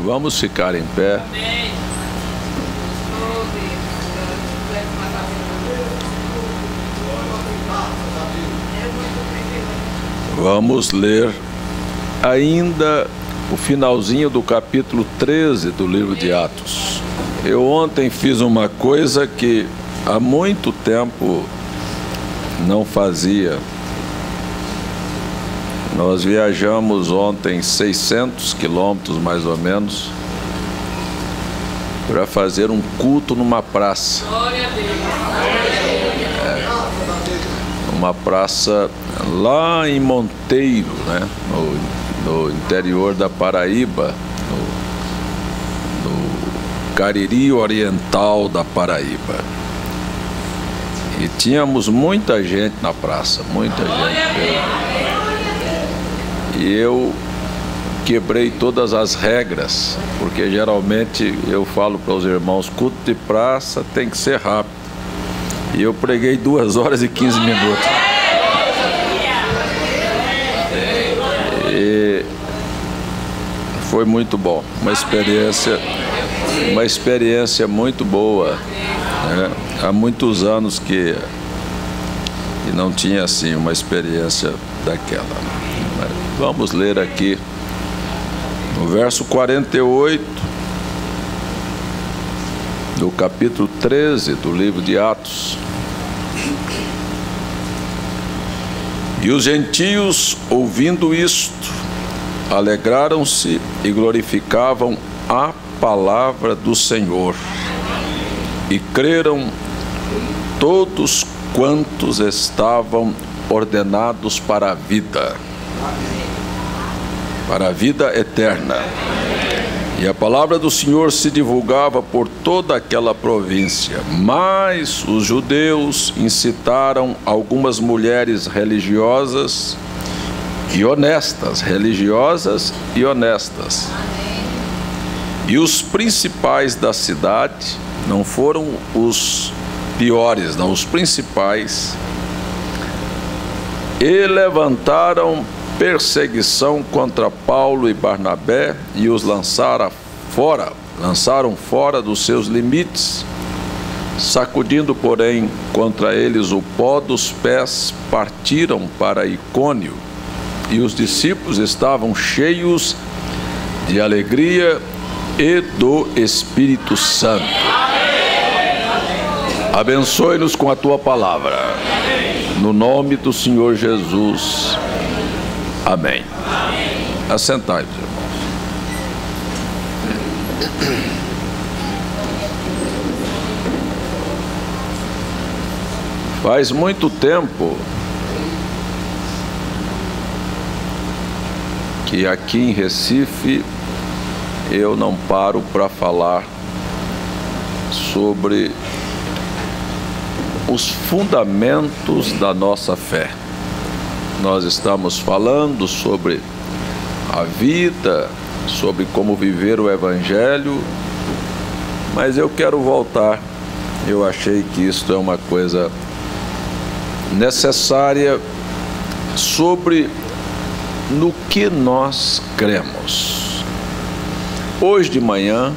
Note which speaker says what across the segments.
Speaker 1: Vamos ficar em pé. Vamos ler ainda o finalzinho do capítulo 13 do livro de Atos. Eu ontem fiz uma coisa que há muito tempo não fazia. Nós viajamos ontem 600 quilômetros mais ou menos para fazer um culto numa praça. Uma praça lá em Monteiro, né? No interior da Paraíba, no Cariri Oriental da Paraíba. E tínhamos muita gente na praça, muita gente. E eu quebrei todas as regras, porque geralmente eu falo para os irmãos, culto de praça tem que ser rápido. E eu preguei 2 horas e 15 minutos. E foi muito bom, uma experiência muito boa, né? Há muitos anos que não tinha assim uma experiência daquela. Vamos ler aqui no verso 48 do capítulo 13 do livro de Atos. E os gentios, ouvindo isto, alegraram-se e glorificavam a palavra do Senhor, e creram todos quantos estavam ordenados para a vida eterna. E a palavra do Senhor se divulgava por toda aquela província. Mas os judeus incitaram algumas mulheres religiosas e honestas. E os principais da cidade, não foram os piores, não, os principais, e levantaram perseguição contra Paulo e Barnabé e os lançaram fora dos seus limites, sacudindo, porém, contra eles o pó dos pés, partiram para Icônio, e os discípulos estavam cheios de alegria e do Espírito Santo. Abençoe-nos com a tua palavra, no nome do Senhor Jesus. Amém. Assentai-vos, irmãos. Faz muito tempo que aqui em Recife eu não paro para falar sobre os fundamentos da nossa fé. Nós estamos falando sobre a vida, sobre como viver o Evangelho, mas eu quero voltar. Eu achei que isto é uma coisa necessária sobre no que nós cremos. Hoje de manhã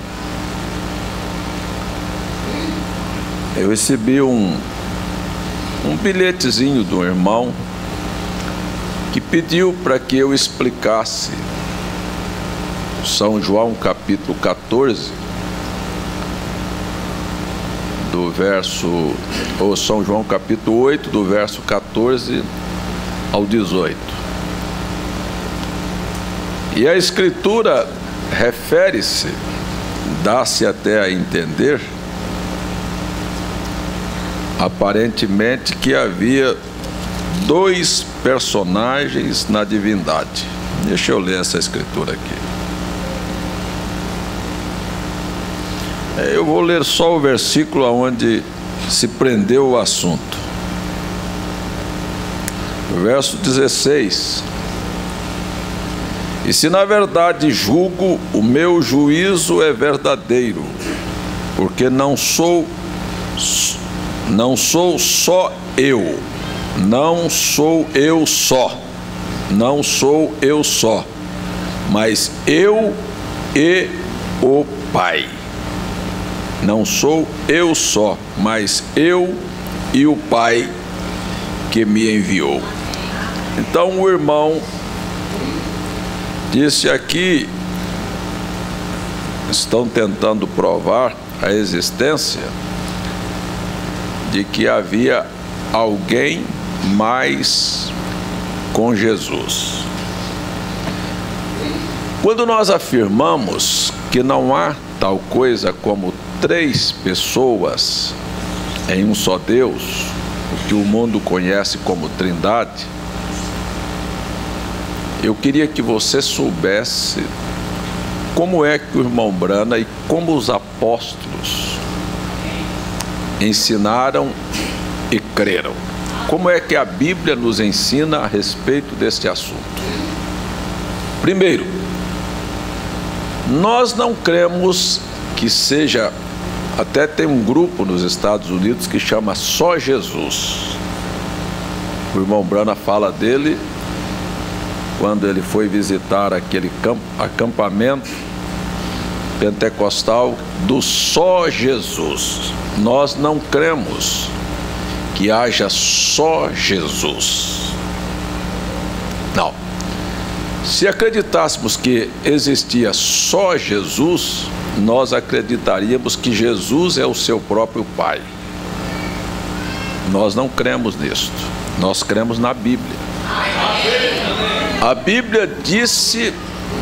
Speaker 1: eu recebi um bilhetezinho de um irmão que pediu para que eu explicasse São João capítulo 14, do verso, ou São João capítulo 8, do verso 14 ao 18. E a Escritura refere-se, dá-se até a entender, aparentemente que havia 2 personagens na divindade. Deixa eu ler essa escritura aqui. Eu vou ler só o versículo onde se prendeu o assunto. Verso 16. E se na verdade julgo, o meu juízo é verdadeiro, porque não sou só eu. Não sou eu só, mas eu e o Pai. Não sou eu só, mas eu e o Pai que me enviou. Então o irmão disse aqui, estão tentando provar a existência de que havia alguém mais com Jesus. Quando nós afirmamos que não há tal coisa como 3 pessoas em um só Deus, o que o mundo conhece como Trindade, eu queria que você soubesse como é que o irmão Brana e como os apóstolos ensinaram e creram. Como é que a Bíblia nos ensina a respeito deste assunto? Primeiro, nós não cremos que seja, até tem um grupo nos Estados Unidos que chama Só Jesus. O irmão Brana fala dele quando ele foi visitar aquele acampamento pentecostal do Só Jesus. Nós não cremos que haja só Jesus. Não. Se acreditássemos que existia só Jesus, nós acreditaríamos que Jesus é o seu próprio Pai. Nós não cremos nisto. Nós cremos na Bíblia. A Bíblia disse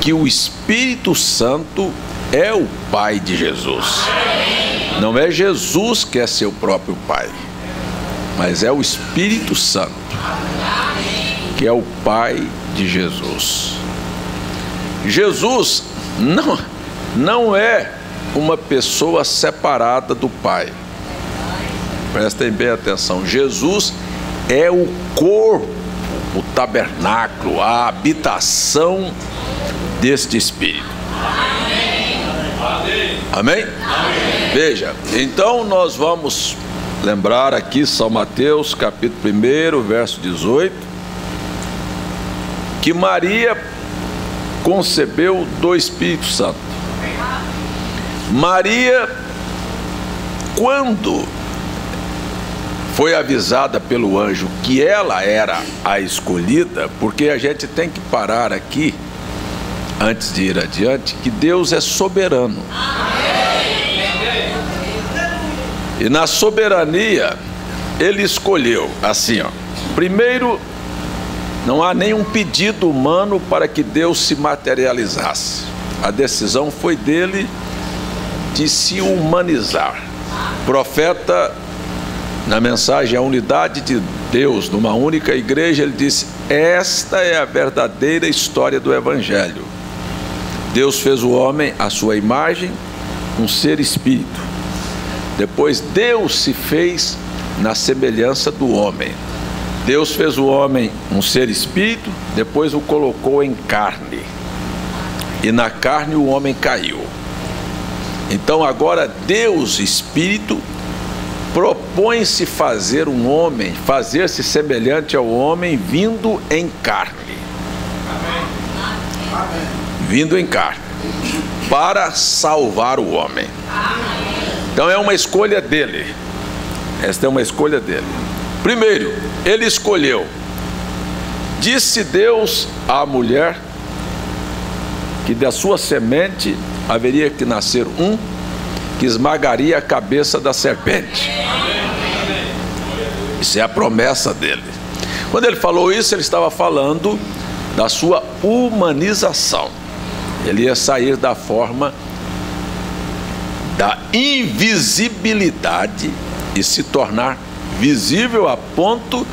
Speaker 1: que o Espírito Santo é o Pai de Jesus. Não é Jesus que é seu próprio Pai, mas é o Espírito Santo que é o Pai de Jesus. Jesus não é uma pessoa separada do Pai. Prestem bem atenção. Jesus é o corpo, o tabernáculo, a habitação deste Espírito. Amém? Amém? Veja, então nós vamos lembrar aqui São Mateus, capítulo 1, verso 18, que Maria concebeu do Espírito Santo. Maria, quando foi avisada pelo anjo que ela era a escolhida, porque a gente tem que parar aqui, antes de ir adiante, que Deus é soberano. E na soberania, Ele escolheu assim, ó. Primeiro, não há nenhum pedido humano para que Deus se materializasse. A decisão foi dele de se humanizar. O profeta, na mensagem A Unidade de Deus, numa única igreja, ele disse: esta é a verdadeira história do Evangelho. Deus fez o homem à sua imagem, um ser espírito. Depois Deus se fez na semelhança do homem. Deus fez o homem um ser espírito, depois o colocou em carne. E na carne o homem caiu. Então agora Deus, Espírito, propõe-se fazer um homem, fazer-se semelhante ao homem, vindo em carne. Vindo em carne, para salvar o homem. Então é uma escolha dele. Esta é uma escolha dele. Primeiro, ele escolheu. Disse Deus à mulher que da sua semente haveria que nascer um que esmagaria a cabeça da serpente. Isso é a promessa dele. Quando ele falou isso, ele estava falando da sua humanização. Ele ia sair da forma da invisibilidade e se tornar visível, a ponto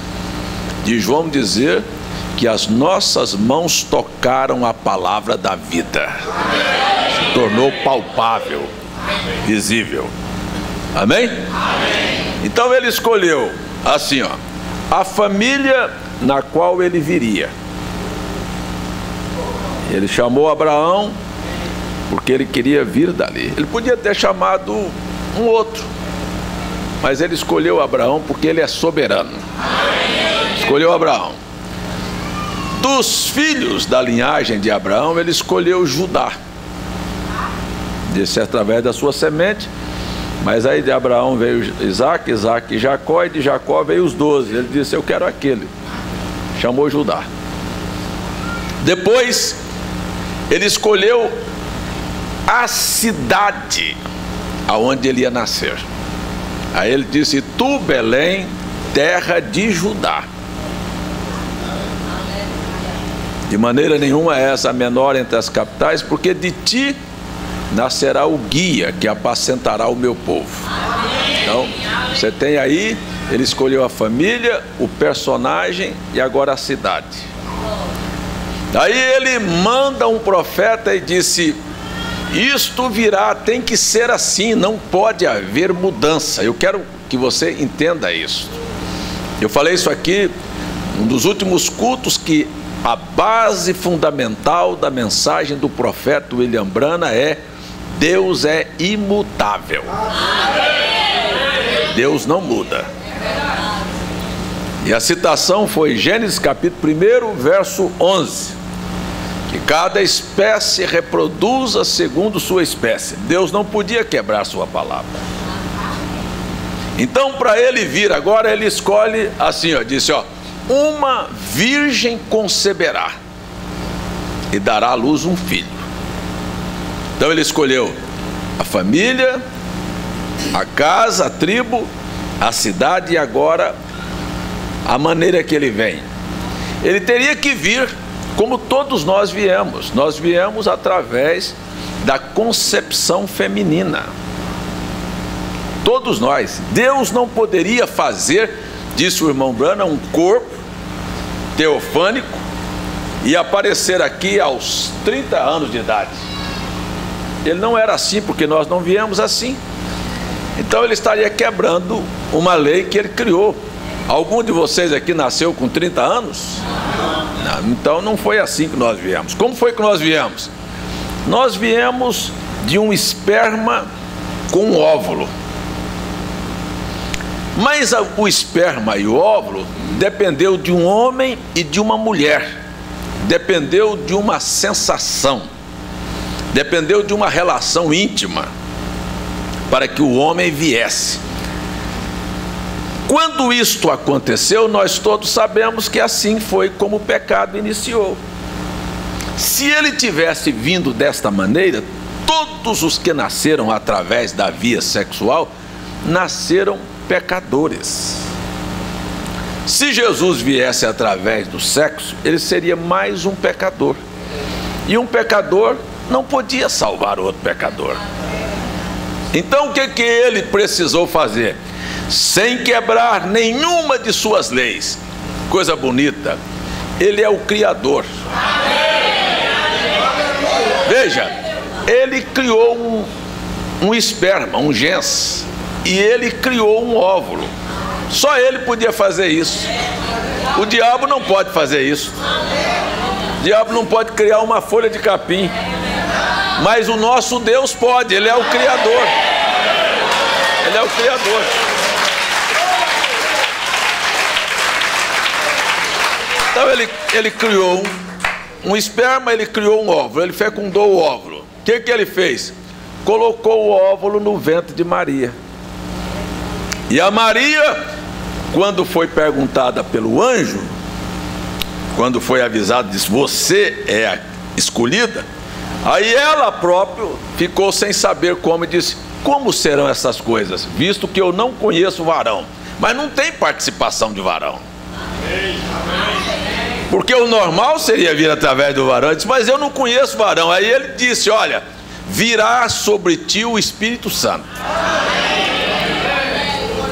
Speaker 1: de João dizer que as nossas mãos tocaram a palavra da vida. Se tornou palpável, visível. Amém? Então ele escolheu assim, ó, a família na qual ele viria. Ele chamou Abraão porque ele queria vir dali. Ele podia ter chamado um outro, mas ele escolheu Abraão porque ele é soberano. Escolheu Abraão. Dos filhos da linhagem de Abraão, ele escolheu Judá. disse através da sua semente. Mas aí de Abraão veio Isaac, Isaac e Jacó, e de Jacó veio os 12. Ele disse: eu quero aquele. Chamou Judá. Depois ele escolheu a cidade aonde ele ia nascer. Aí ele disse: tu, Belém, terra de Judá. De maneira nenhuma é essa a menor entre as capitais, porque de ti nascerá o guia que apacentará o meu povo. Então, você tem aí, ele escolheu a família, o personagem e agora a cidade. Aí ele manda um profeta e disse: isto virá, tem que ser assim, não pode haver mudança. Eu quero que você entenda isso. Eu falei isso aqui um dos últimos cultos, que a base fundamental da mensagem do profeta William Branham é: Deus é imutável. Deus não muda. E a citação foi Gênesis capítulo 1, verso 11. Que cada espécie reproduza segundo sua espécie. Deus não podia quebrar sua palavra. Então, para ele vir agora, ele escolhe assim, ó, disse, ó: uma virgem conceberá e dará à luz um filho. Então ele escolheu a família, a casa, a tribo, a cidade, e agora a maneira que ele vem. Ele teria que vir como todos nós viemos. Nós viemos através da concepção feminina. Todos nós. Deus não poderia fazer, disse o irmão Branham, um corpo teofânico e aparecer aqui aos 30 anos de idade. Ele não era assim, porque nós não viemos assim. Então ele estaria quebrando uma lei que ele criou. Algum de vocês aqui nasceu com 30 anos? Não, então não foi assim que nós viemos. Como foi que nós viemos? Nós viemos de um esperma com um óvulo. Mas o esperma e o óvulo dependeu de um homem e de uma mulher. Dependeu de uma sensação. Dependeu de uma relação íntima para que o homem viesse. Quando isto aconteceu, nós todos sabemos que assim foi como o pecado iniciou. Se ele tivesse vindo desta maneira, todos os que nasceram através da via sexual nasceram pecadores. Se Jesus viesse através do sexo, ele seria mais um pecador. E um pecador não podia salvar outro pecador. Então o que ele precisou fazer? Sem quebrar nenhuma de suas leis. Coisa bonita, ele é o Criador. Veja, ele criou um esperma, um gens, e ele criou um óvulo. Só ele podia fazer isso. O diabo não pode fazer isso. O diabo não pode criar uma folha de capim. Mas o nosso Deus pode, ele é o Criador. Ele é o Criador. Então ele criou um esperma, ele criou um óvulo, ele fecundou o óvulo. O que ele fez? Colocou o óvulo no ventre de Maria. E a Maria, quando foi perguntada pelo anjo, quando foi avisada, disse: você é a escolhida. Aí ela própria ficou sem saber como e disse: como serão essas coisas, visto que eu não conheço varão? Mas não tem participação de varão. Porque o normal seria vir através do varão. Ele disse: mas eu não conheço varão. Aí ele disse: olha, virá sobre ti o Espírito Santo,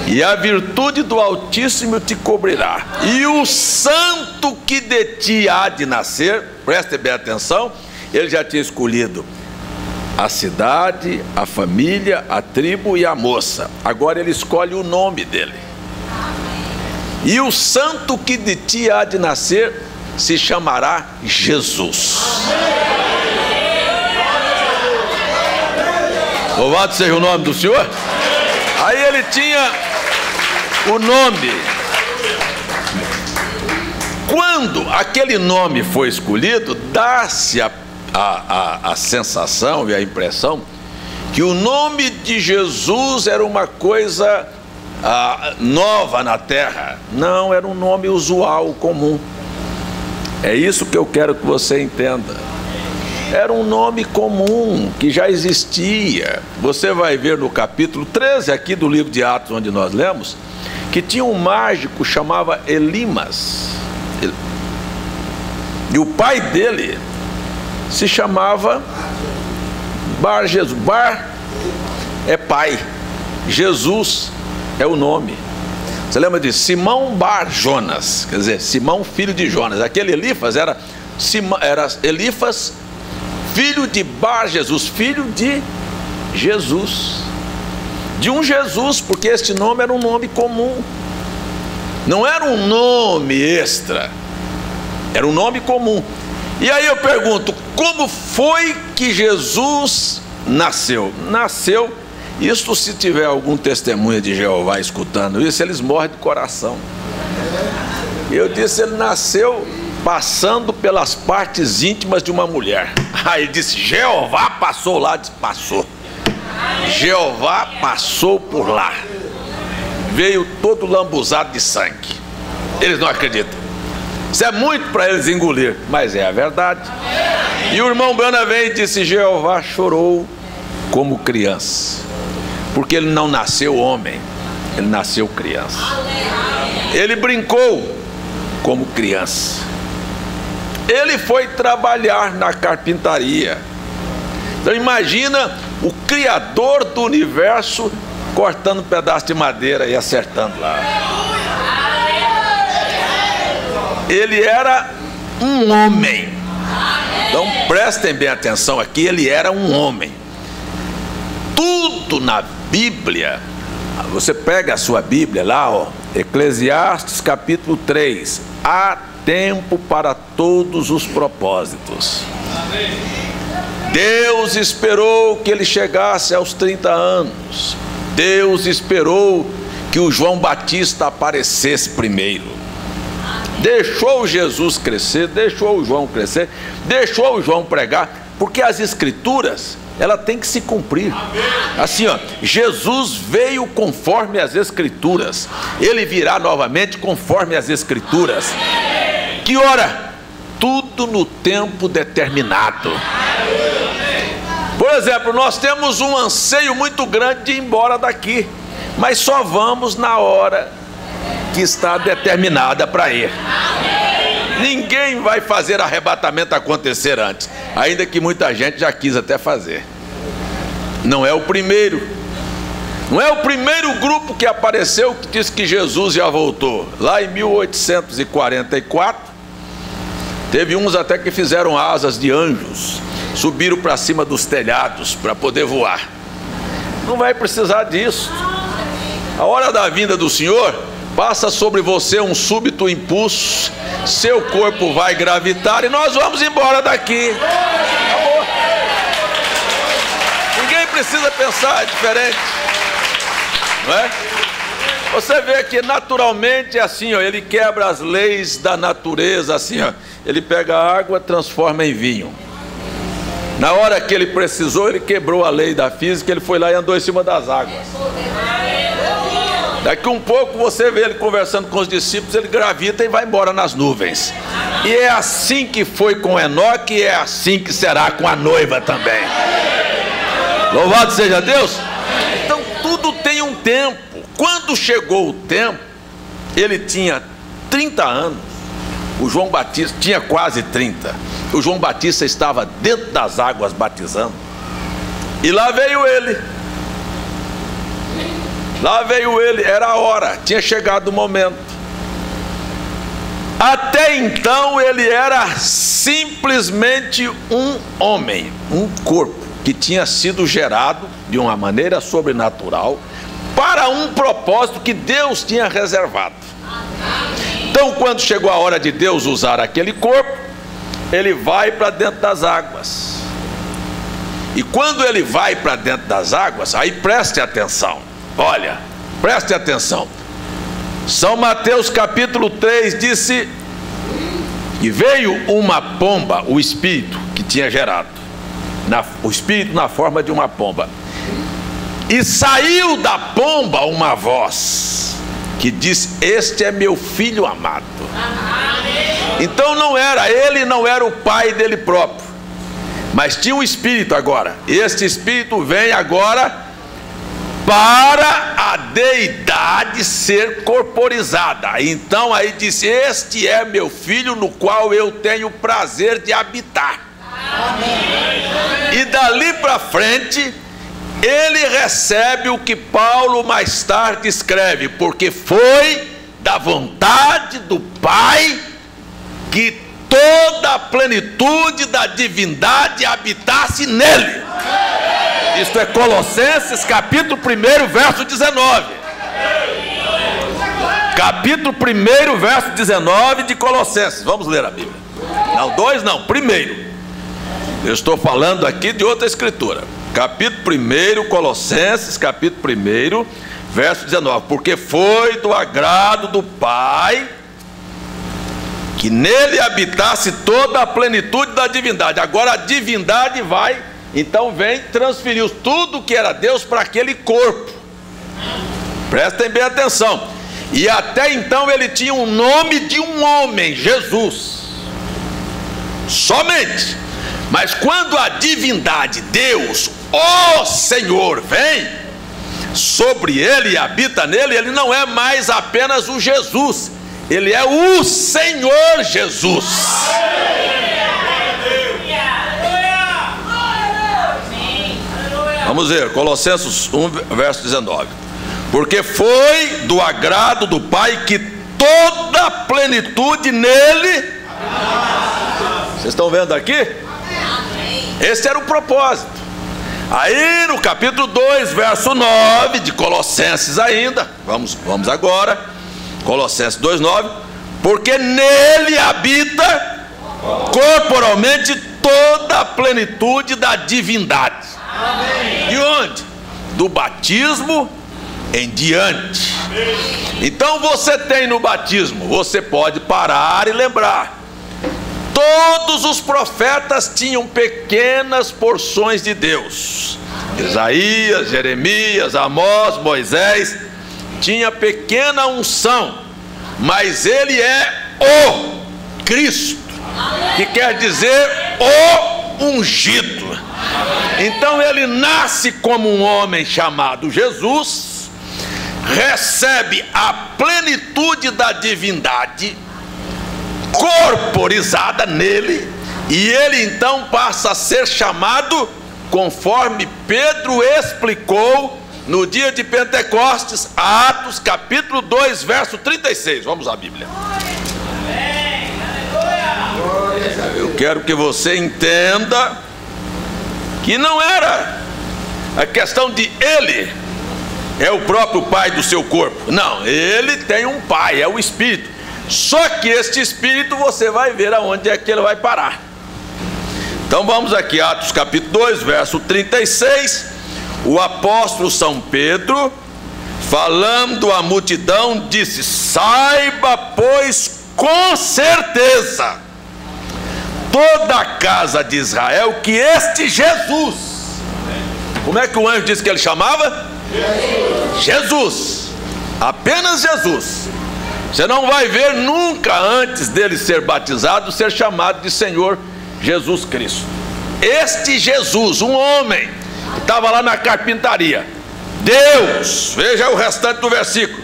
Speaker 1: e a virtude do Altíssimo te cobrirá, e o santo que de ti há de nascer, preste bem atenção, ele já tinha escolhido a cidade, a família, a tribo e a moça. Agora ele escolhe o nome dele. E o santo que de ti há de nascer se chamará Jesus. Louvado seja o nome do Senhor. Aí ele tinha o nome. Quando aquele nome foi escolhido, dá-se a sensação e a impressão que o nome de Jesus era uma coisa nova na terra. Não, era um nome usual, comum. É isso que eu quero que você entenda. Era um nome comum, que já existia. Você vai ver no capítulo 13 aqui do livro de Atos, onde nós lemos, que tinha um mágico chamava Elimas. E o pai dele se chamava Bar Jesus. Bar é pai, Jesus é o nome. Você lembra de Simão Bar Jonas? Quer dizer, Simão filho de Jonas. Aquele Elifas era Elifas filho de Bar Jesus, filho de Jesus. De um Jesus, porque este nome era um nome comum. Não era um nome extra, era um nome comum. E aí eu pergunto, como foi que Jesus nasceu? Nasceu, isso se tiver algum testemunha de Jeová escutando isso, eles morrem de coração. Eu disse, ele nasceu passando pelas partes íntimas de uma mulher. Aí ele disse, Jeová passou lá. Disse, passou. Jeová passou por lá. Veio todo lambuzado de sangue. Eles não acreditam. Isso é muito para eles engolir, mas é a verdade. E o irmão Branham veio e disse, Jeová chorou como criança, porque ele não nasceu homem, ele nasceu criança. Ele brincou como criança. Ele foi trabalhar na carpintaria. Então imagina o Criador do universo cortando um pedaço de madeira e acertando lá. Ele era um homem. Então prestem bem atenção aqui, ele era um homem. Tudo na Bíblia, você pega a sua Bíblia lá, ó, Eclesiastes capítulo 3, há tempo para todos os propósitos. Deus esperou que ele chegasse aos 30 anos. Deus esperou que o João Batista aparecesse primeiro. Deixou Jesus crescer, deixou o João crescer, deixou o João pregar, porque as escrituras, ela tem que se cumprir. Assim, ó, Jesus veio conforme as escrituras, ele virá novamente conforme as escrituras. Que hora? Tudo no tempo determinado. Por exemplo, nós temos um anseio muito grande de ir embora daqui, mas só vamos na hora que está determinada para ir. Ninguém vai fazer arrebatamento acontecer antes, ainda que muita gente já quis até fazer. Não é o primeiro. Não é o primeiro grupo que apareceu que disse que Jesus já voltou. Lá em 1844, teve uns até que fizeram asas de anjos, subiram para cima dos telhados para poder voar. Não vai precisar disso. A hora da vinda do Senhor, passa sobre você um súbito impulso, seu corpo vai gravitar e nós vamos embora daqui. Acabou. Ninguém precisa pensar diferente, não é? Você vê que naturalmente é assim, ó, ele quebra as leis da natureza, assim, ó, ele pega a água, transforma em vinho. Na hora que ele precisou, ele quebrou a lei da física, ele foi lá e andou em cima das águas. Daqui um pouco você vê ele conversando com os discípulos, ele gravita e vai embora nas nuvens. E é assim que foi com Enoque e é assim que será com a noiva também. Louvado seja Deus! Então tudo tem um tempo. Quando chegou o tempo, ele tinha 30 anos. O João Batista tinha quase 30. O João Batista estava dentro das águas batizando. E lá veio ele. Lá veio ele, era a hora, tinha chegado o momento. Até então ele era simplesmente um homem, um corpo que tinha sido gerado de uma maneira sobrenatural para um propósito que Deus tinha reservado. Então, quando chegou a hora de Deus usar aquele corpo, ele vai para dentro das águas. E quando ele vai para dentro das águas, aí preste atenção. Olha, preste atenção. São Mateus capítulo 3 disse que veio uma pomba, o Espírito que tinha gerado, o Espírito na forma de uma pomba. E saiu da pomba uma voz que disse: este é meu filho amado. Então ele não era o pai dele próprio, mas tinha um espírito agora. Este espírito vem agora para a deidade ser corporizada. Então aí disse: este é meu filho no qual eu tenho prazer de habitar. E dali para frente ele recebe o que Paulo mais tarde escreve: porque foi da vontade do Pai que toda a plenitude da divindade habitasse nele. Isto é Colossenses capítulo 1, verso 19. Capítulo 1, verso 19 de Colossenses. Vamos ler a Bíblia. Não, 2 não, 1. Eu estou falando aqui de outra escritura. Capítulo 1, Colossenses, capítulo 1, verso 19. Porque foi do agrado do Pai que nele habitasse toda a plenitude da divindade. Agora a divindade vai, então vem, transferiu tudo que era Deus para aquele corpo. Prestem bem atenção. E até então ele tinha o nome de um homem, Jesus, somente. Mas quando a divindade, Deus, o Senhor, vem sobre ele e habita nele, ele não é mais apenas o Jesus, ele é o Senhor Jesus. Vamos ver, Colossenses 1, verso 19. Porque foi do agrado do Pai que toda a plenitude nele. Vocês estão vendo aqui? Esse era o propósito. Aí no capítulo 2, verso 9 de Colossenses ainda, vamos agora, Colossenses 2:9, porque nele habita corporalmente toda a plenitude da divindade. De onde? Do batismo em diante. Então você tem no batismo, você pode parar e lembrar. Todos os profetas tinham pequenas porções de Deus. Isaías, Jeremias, Amós, Moisés tinha pequena unção, mas ele é o Cristo, que quer dizer o ungido. Então ele nasce como um homem chamado Jesus, recebe a plenitude da divindade corporizada nele, e ele então passa a ser chamado, conforme Pedro explicou no dia de Pentecostes, Atos capítulo 2, verso 36. Vamos à Bíblia. Eu quero que você entenda que não era a questão de ele é o próprio pai do seu corpo. Não, ele tem um pai, é o Espírito. Só que este Espírito você vai ver aonde é que ele vai parar. Então vamos aqui, Atos capítulo 2, verso 36. O apóstolo São Pedro, falando à multidão, disse: saiba, pois, com certeza, toda a casa de Israel, que este Jesus, como é que o anjo disse que ele chamava? Jesus, apenas Jesus. Você não vai ver nunca antes dele ser batizado ser chamado de Senhor Jesus Cristo. Este Jesus, um homem que estava lá na carpintaria, Deus, veja o restante do versículo,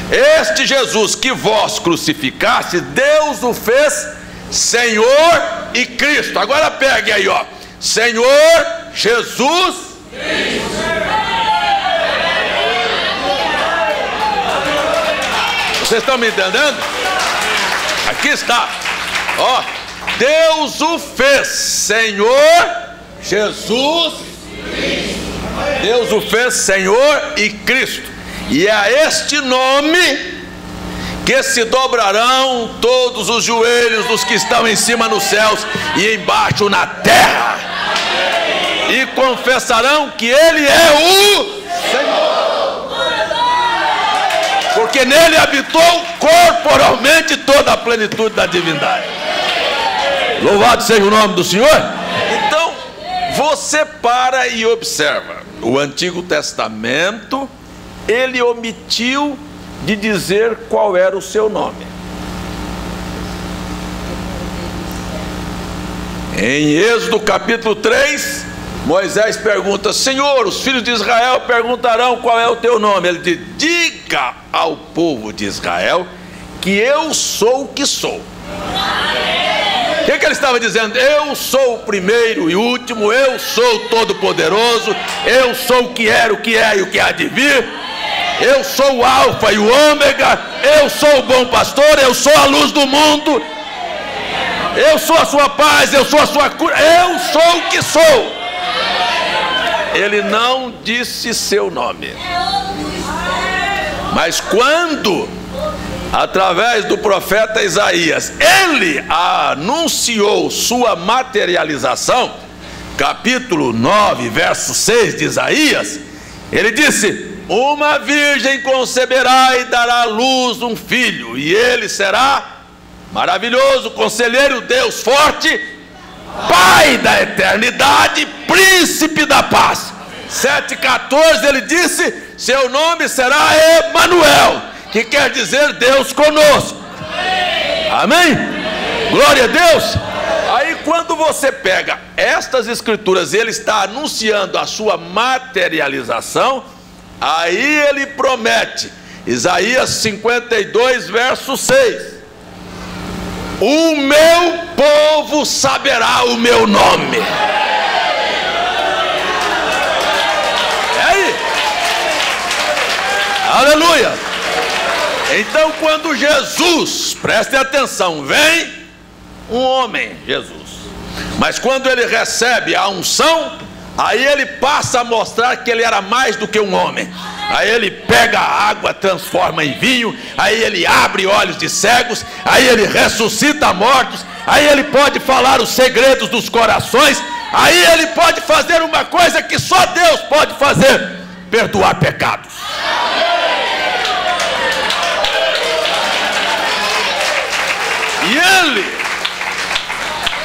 Speaker 1: este Jesus que vós crucificaste, Deus o fez Senhor e Cristo. Agora pegue aí, ó, Senhor Jesus Cristo. Vocês estão me entendendo? Aqui está, ó, Deus o fez Senhor Jesus Cristo. Deus o fez Senhor e Cristo, e é a este nome que se dobrarão todos os joelhos dos que estão em cima nos céus e embaixo na terra, e confessarão que ele é o Senhor, porque nele habitou corporalmente toda a plenitude da divindade. Louvado seja o nome do Senhor. Então você para e observa. o Antigo Testamento, ele omitiu de dizer qual era o seu nome. Em Êxodo capítulo 3, Moisés pergunta: Senhor, os filhos de Israel perguntarão qual é o teu nome. Ele diz: diga ao povo de Israel que eu sou o que sou. O que ele estava dizendo? Eu sou o primeiro e último, eu sou o todo-poderoso, eu sou o que era, o que é e o que há de vir, eu sou o alfa e o ômega, eu sou o bom pastor, eu sou a luz do mundo, eu sou a sua paz, eu sou a sua cura, eu sou o que sou. Ele não disse seu nome. Mas quando, através do profeta Isaías, ele anunciou sua materialização, capítulo 9, verso 6 de Isaías, ele disse: uma virgem conceberá e dará à luz um filho, e ele será maravilhoso, conselheiro, Deus forte, Pai da eternidade, príncipe da paz. 7,14 ele disse: seu nome será Emanuel, que quer dizer Deus conosco. Amém? Glória a Deus. Aí quando você pega estas escrituras, ele está anunciando a sua materialização. Aí ele promete, Isaías 52, verso 6: o meu povo saberá o meu nome. É aí. Aleluia. Então quando Jesus, prestem atenção, vem um homem, Jesus, mas quando ele recebe a unção, aí ele passa a mostrar que ele era mais do que um homem. Aí ele pega a água, transforma em vinho, aí ele abre olhos de cegos, aí ele ressuscita mortos, aí ele pode falar os segredos dos corações, aí ele pode fazer uma coisa que só Deus pode fazer: perdoar pecados.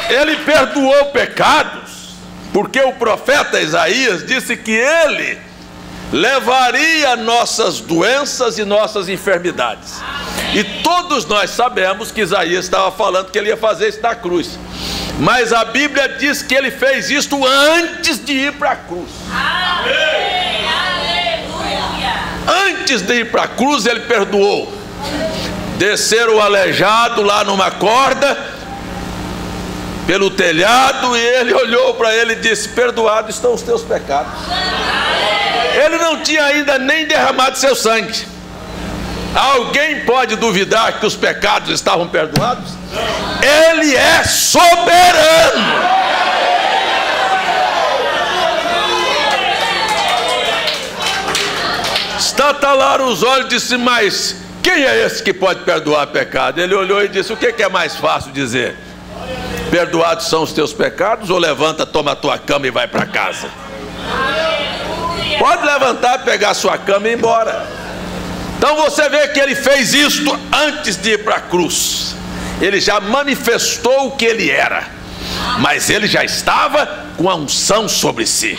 Speaker 1: E ele perdoou pecados, porque o profeta Isaías disse que ele levaria nossas doenças e nossas enfermidades. E todos nós sabemos que Isaías estava falando que ele ia fazer isso na cruz, mas a Bíblia diz que ele fez isto antes de ir para a cruz. Antes de ir para a cruz, ele perdoou. Desceram o aleijado lá numa corda pelo telhado, e ele olhou para ele e disse: perdoados estão os teus pecados. Ele não tinha ainda nem derramado seu sangue. Alguém pode duvidar que os pecados estavam perdoados? Ele é soberano. Estatalaram os olhos e disse: mas quem é esse que pode perdoar pecado? Ele olhou e disse: o que é mais fácil dizer? Perdoados são os teus pecados, ou levanta, toma a tua cama e vai para casa? Pode levantar, pegar a sua cama e ir embora. Então você vê que ele fez isto antes de ir para a cruz. Ele já manifestou o que ele era, mas ele já estava com a unção sobre si.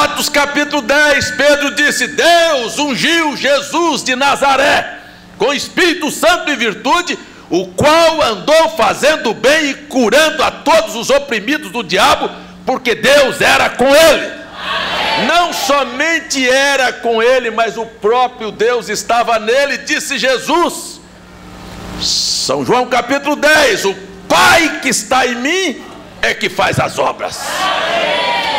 Speaker 1: Atos capítulo 10, Pedro disse: Deus ungiu Jesus de Nazaré com Espírito Santo e virtude, o qual andou fazendo bem e curando a todos os oprimidos do diabo, porque Deus era com ele. Não somente era com ele, mas o próprio Deus estava nele, disse Jesus. São João capítulo 10: o Pai que está em mim é que faz as obras.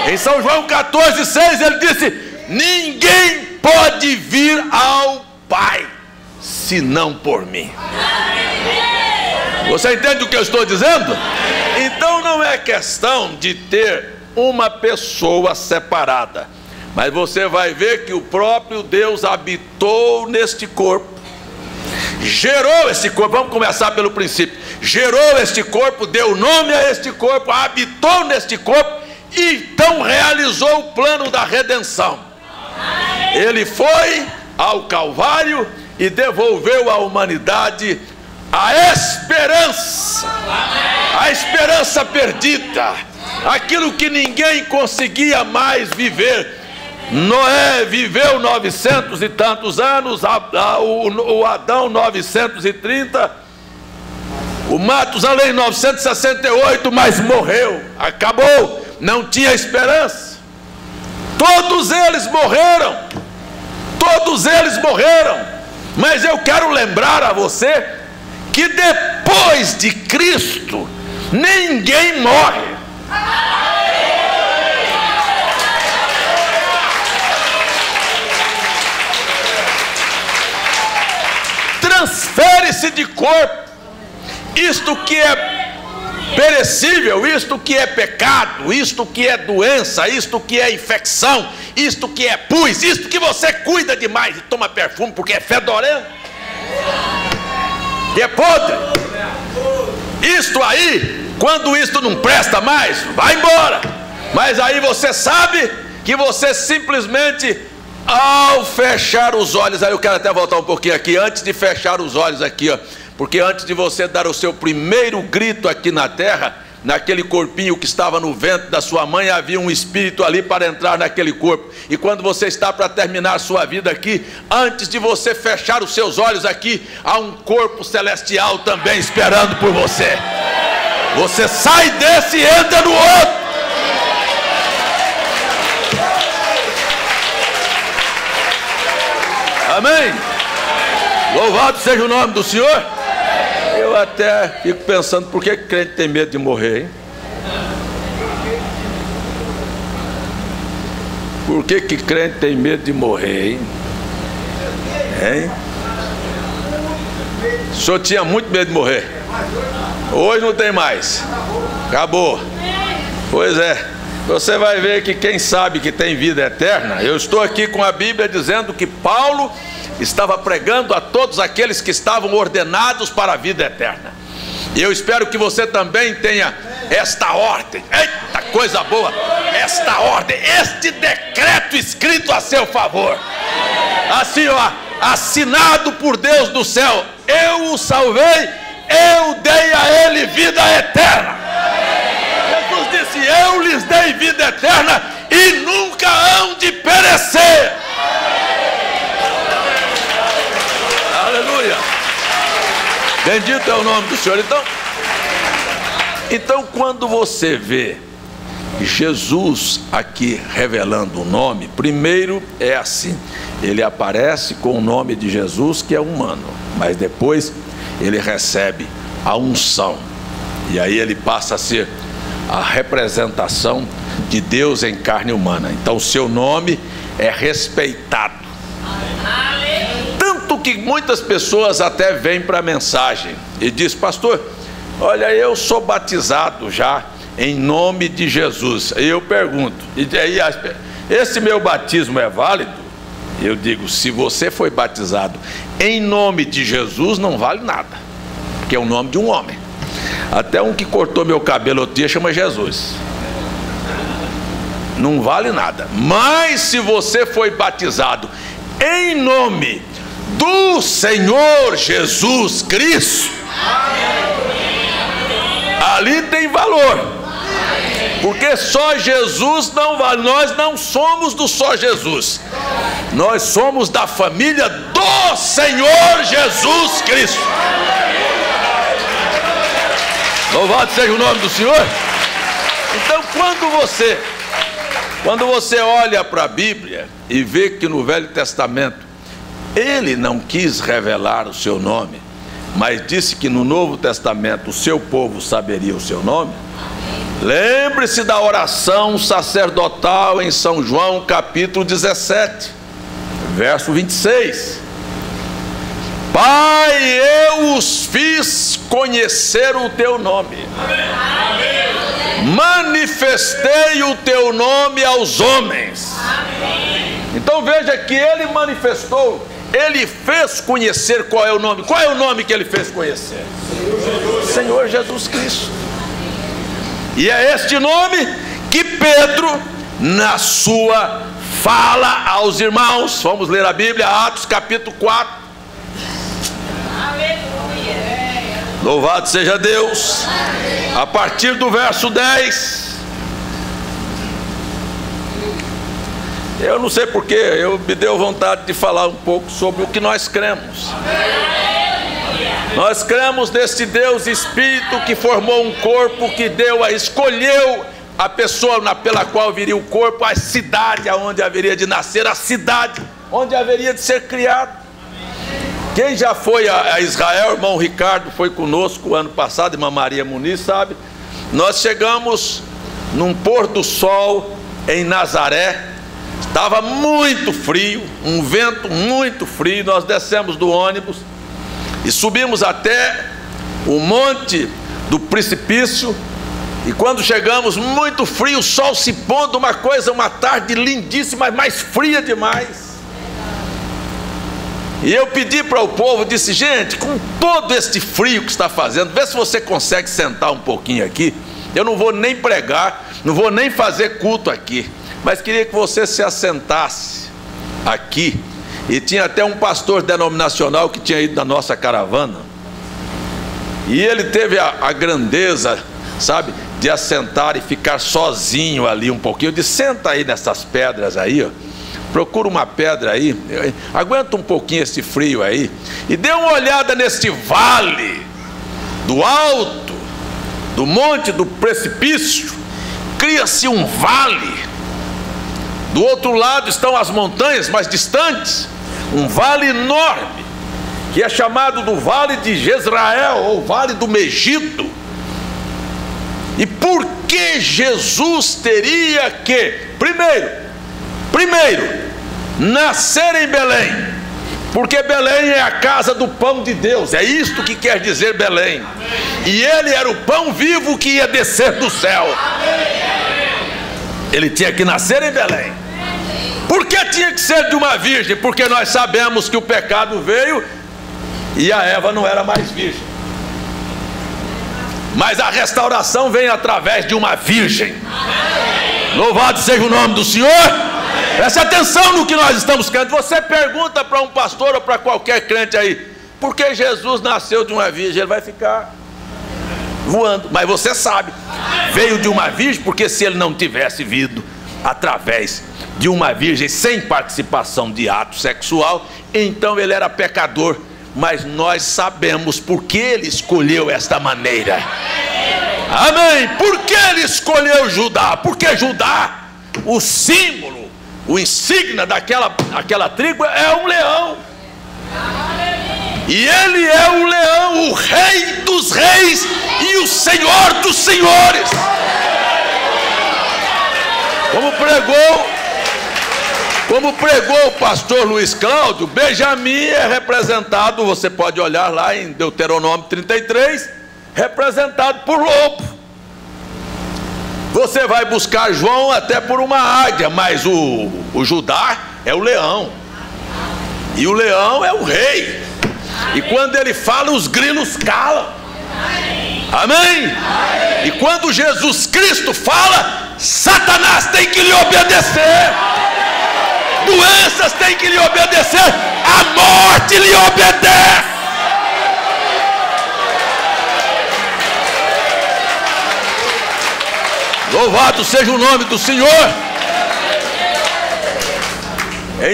Speaker 1: Em São João 14, 6 ele disse: ninguém pode vir ao Pai senão por mim. Você entende o que eu estou dizendo? Então não é questão de ter uma pessoa separada, mas você vai ver que o próprio Deus habitou neste corpo, gerou este corpo. Vamos começar pelo princípio. Gerou este corpo, deu nome a este corpo, habitou neste corpo, e então realizou o plano da redenção. Ele foi ao Calvário e devolveu à humanidade a esperança perdida, aquilo que ninguém conseguia mais viver, Noé viveu 900 e tantos anos, o Adão 930, o Matusalém 968, mas morreu, acabou, não tinha esperança. Todos eles morreram, mas eu quero lembrar a você que depois de Cristo ninguém morre. Transfere-se de corpo isto que é perecível, isto que é pecado, isto que é doença, isto que é infecção, isto que é pus, isto que você cuida demais e toma perfume porque é fedorento, que é podre. Isto aí, quando isto não presta mais, vai embora. Mas aí você sabe que você simplesmente, ao fechar os olhos, aí eu quero até voltar um pouquinho aqui, antes de fechar os olhos aqui, ó, porque antes de você dar o seu primeiro grito aqui na terra, naquele corpinho que estava no ventre da sua mãe, havia um espírito ali para entrar naquele corpo. E quando você está para terminar a sua vida aqui, antes de você fechar os seus olhos aqui, há um corpo celestial também esperando por você. Você sai desse e entra no outro. Amém? Louvado seja o nome do Senhor. Eu até fico pensando, por que crente tem medo de morrer, hein? Por que crente tem medo de morrer, hein? O senhor tinha muito medo de morrer. Hoje não tem mais. Acabou. Pois é. Você vai ver que quem sabe que tem vida eterna. Eu estou aqui com a Bíblia dizendo que Paulo estava pregando a todos aqueles que estavam ordenados para a vida eterna. E eu espero que você também tenha esta ordem. Eita, coisa boa! Esta ordem, este decreto escrito a seu favor. Assim, ó, assinado por Deus do céu. Eu o salvei, eu dei a ele vida eterna. Jesus disse: eu lhes dei vida eterna e nunca hão de perecer. Aleluia. Bendito é o nome do Senhor. Então quando você vê Jesus aqui revelando o nome, primeiro é assim, ele aparece com o nome de Jesus, que é humano, mas depois ele recebe a unção, e aí ele passa a ser a representação de Deus em carne humana. Então o seu nome é respeitado, tanto que muitas pessoas até vêm para a mensagem e diz: pastor, olha, eu sou batizado já em nome de Jesus. E eu pergunto: e aí, esse meu batismo é válido? Eu digo: se você foi batizado em nome de Jesus, não vale nada, porque é o nome de um homem. Até um que cortou meu cabelo outro dia chama Jesus. Não vale nada. Mas se você foi batizado em nome do Senhor Jesus Cristo, ali tem valor. Porque só Jesus não vale. Nós não somos do só Jesus. Nós somos da família do Senhor Jesus Cristo. Louvado seja o nome do Senhor. Então quando você olha para a Bíblia e vê que no Velho Testamento ele não quis revelar o seu nome, mas disse que no Novo Testamento o seu povo saberia o seu nome, lembre-se da oração sacerdotal em São João capítulo 17, verso 26. Pai, eu os fiz conhecer o teu nome. Manifestei o teu nome aos homens. Então veja que ele manifestou, ele fez conhecer qual é o nome. Qual é o nome que ele fez conhecer? Senhor Jesus Cristo. E é este nome que Pedro, na sua fala aos irmãos, vamos ler a Bíblia, Atos capítulo 4. Louvado seja Deus. A partir do verso 10, Eu não sei porquê, me deu vontade de falar um pouco sobre o que nós cremos. Nós cremos neste Deus Espírito que formou um corpo, que escolheu a pessoa pela qual viria o corpo, a cidade onde haveria de nascer, a cidade onde haveria de ser criado. Quem já foi a Israel, irmão Ricardo foi conosco ano passado, irmã Maria Muniz, sabe? Nós chegamos num pôr do sol em Nazaré, estava muito frio, um vento muito frio. Nós descemos do ônibus e subimos até o monte do precipício, e quando chegamos, muito frio, o sol se pondo, uma tarde lindíssima, mas mais fria demais. E eu pedi para o povo, disse: gente, com todo este frio que está fazendo, vê se você consegue sentar um pouquinho aqui. Eu não vou nem pregar, não vou nem fazer culto aqui, mas queria que você se assentasse aqui. E tinha até um pastor denominacional que tinha ido na nossa caravana, e ele teve a grandeza, sabe, de assentar e ficar sozinho ali um pouquinho. Eu disse: senta aí nessas pedras aí, ó. Procura uma pedra aí, aguenta um pouquinho esse frio aí, e dê uma olhada neste vale, do alto, do monte, do precipício, cria-se um vale, do outro lado estão as montanhas mais distantes, um vale enorme, que é chamado do Vale de Jezrael, ou Vale do Megido. E por que Jesus teria que, primeiro, nascer em Belém? Porque Belém é a casa do pão de Deus, é isto que quer dizer Belém. Amém. E ele era o pão vivo que ia descer do céu. Amém. Ele tinha que nascer em Belém. Por que tinha que ser de uma virgem? Porque nós sabemos que o pecado veio e a Eva não era mais virgem. Mas a restauração vem através de uma virgem. Amém. Louvado seja o nome do Senhor. Preste atenção no que nós estamos crendo. Você pergunta para um pastor ou para qualquer crente aí: por que Jesus nasceu de uma virgem? Ele vai ficar voando. Mas você sabe, veio de uma virgem, porque se ele não tivesse vindo através de uma virgem sem participação de ato sexual, então ele era pecador. Mas nós sabemos por que ele escolheu esta maneira. Amém. Por que ele escolheu Judá? Porque Judá, o símbolo, o insígnia daquela tribo é um leão. E ele é o leão, o rei dos reis e o senhor dos senhores. Como pregou o pastor Luiz Cláudio, Benjamim é representado, você pode olhar lá em Deuteronômio 33, representado por lobo. Você vai buscar João até por uma águia, mas o Judá é o leão. E o leão é o rei. E quando ele fala, os grilos calam. Amém? E quando Jesus Cristo fala, Satanás tem que lhe obedecer. Doenças têm que lhe obedecer. A morte lhe obedece. Louvado seja o nome do Senhor.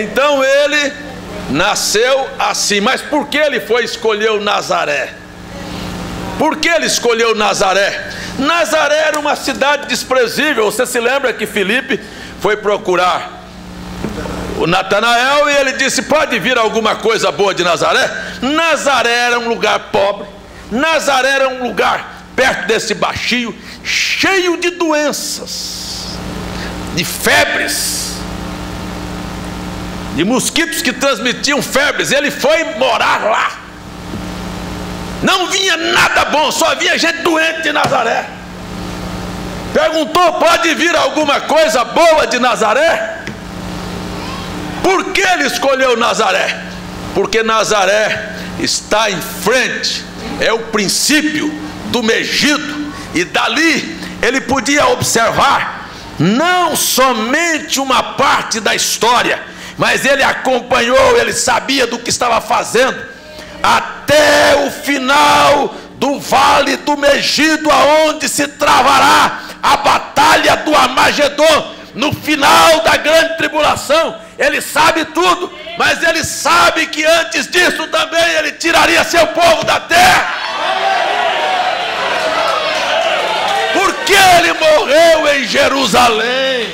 Speaker 1: Então ele nasceu assim. Mas por que ele escolheu Nazaré? Por que ele escolheu Nazaré? Nazaré era uma cidade desprezível. Você se lembra que Filipe foi procurar o Natanael e ele disse: pode vir alguma coisa boa de Nazaré? Nazaré era um lugar pobre. Nazaré era um lugar perto desse baixio, cheio de doenças, de febres, de mosquitos que transmitiam febres. Ele foi morar lá. Não vinha nada bom, só vinha gente doente de Nazaré. Perguntou: pode vir alguma coisa boa de Nazaré? Por que ele escolheu Nazaré? Porque Nazaré está em frente, é o princípio do Megido, e dali ele podia observar não somente uma parte da história, mas ele acompanhou, ele sabia do que estava fazendo, até o final do Vale do Megido, aonde se travará a batalha do Armagedon. no final da grande tribulação, ele sabe tudo, mas ele sabe que antes disso também ele tiraria seu povo da terra. Porque ele morreu em Jerusalém.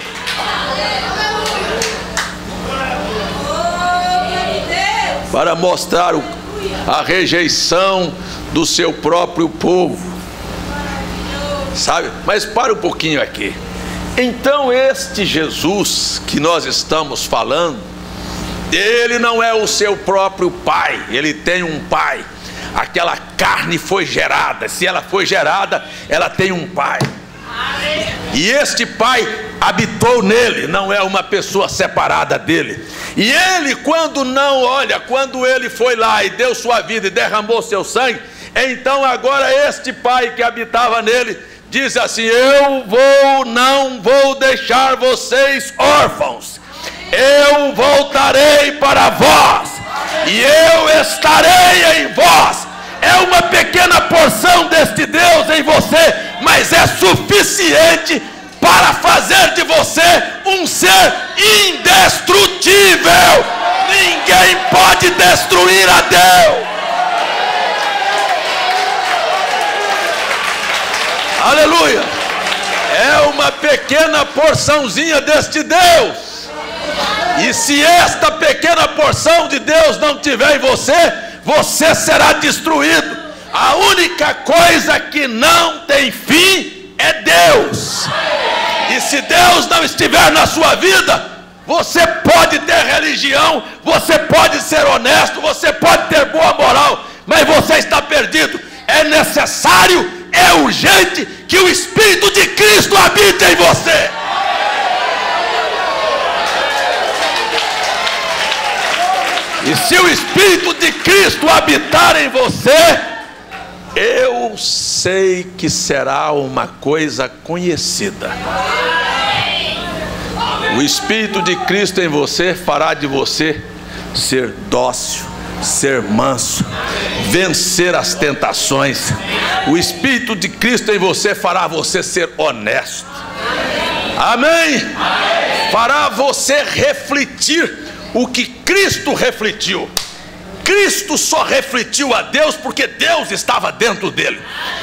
Speaker 1: Para mostrar a rejeição do seu próprio povo. Sabe? Mas para um pouquinho aqui. Então este Jesus que nós estamos falando, ele não é o seu próprio pai, ele tem um pai. Aquela carne foi gerada, se ela foi gerada, ela tem um pai. E este pai habitou nele, não é uma pessoa separada dele. E ele, quando ele foi lá e deu sua vida e derramou seu sangue, então agora este pai que habitava nele diz assim: eu não vou deixar vocês órfãos, eu voltarei para vós e eu estarei em vós. É uma pequena porção deste Deus em você, mas é suficiente para fazer de você um ser indestrutível. Ninguém pode destruir a Deus. Aleluia. É uma pequena porçãozinha deste Deus. E se esta pequena porção de Deus não tiver em você, você será destruído. A única coisa que não tem fim é Deus. E se Deus não estiver na sua vida, você pode ter religião, você pode ser honesto, você pode ter boa moral, mas você está perdido. É necessário, é urgente que o Espírito de Cristo habite em você. E se o Espírito de Cristo habitar em você, eu sei que será uma coisa conhecida. O Espírito de Cristo em você fará de você ser dócil, ser manso, vencer as tentações. O Espírito de Cristo em você fará você ser honesto. Amém? Fará você refletir o que Cristo refletiu. Cristo só refletiu a Deus porque Deus estava dentro dele.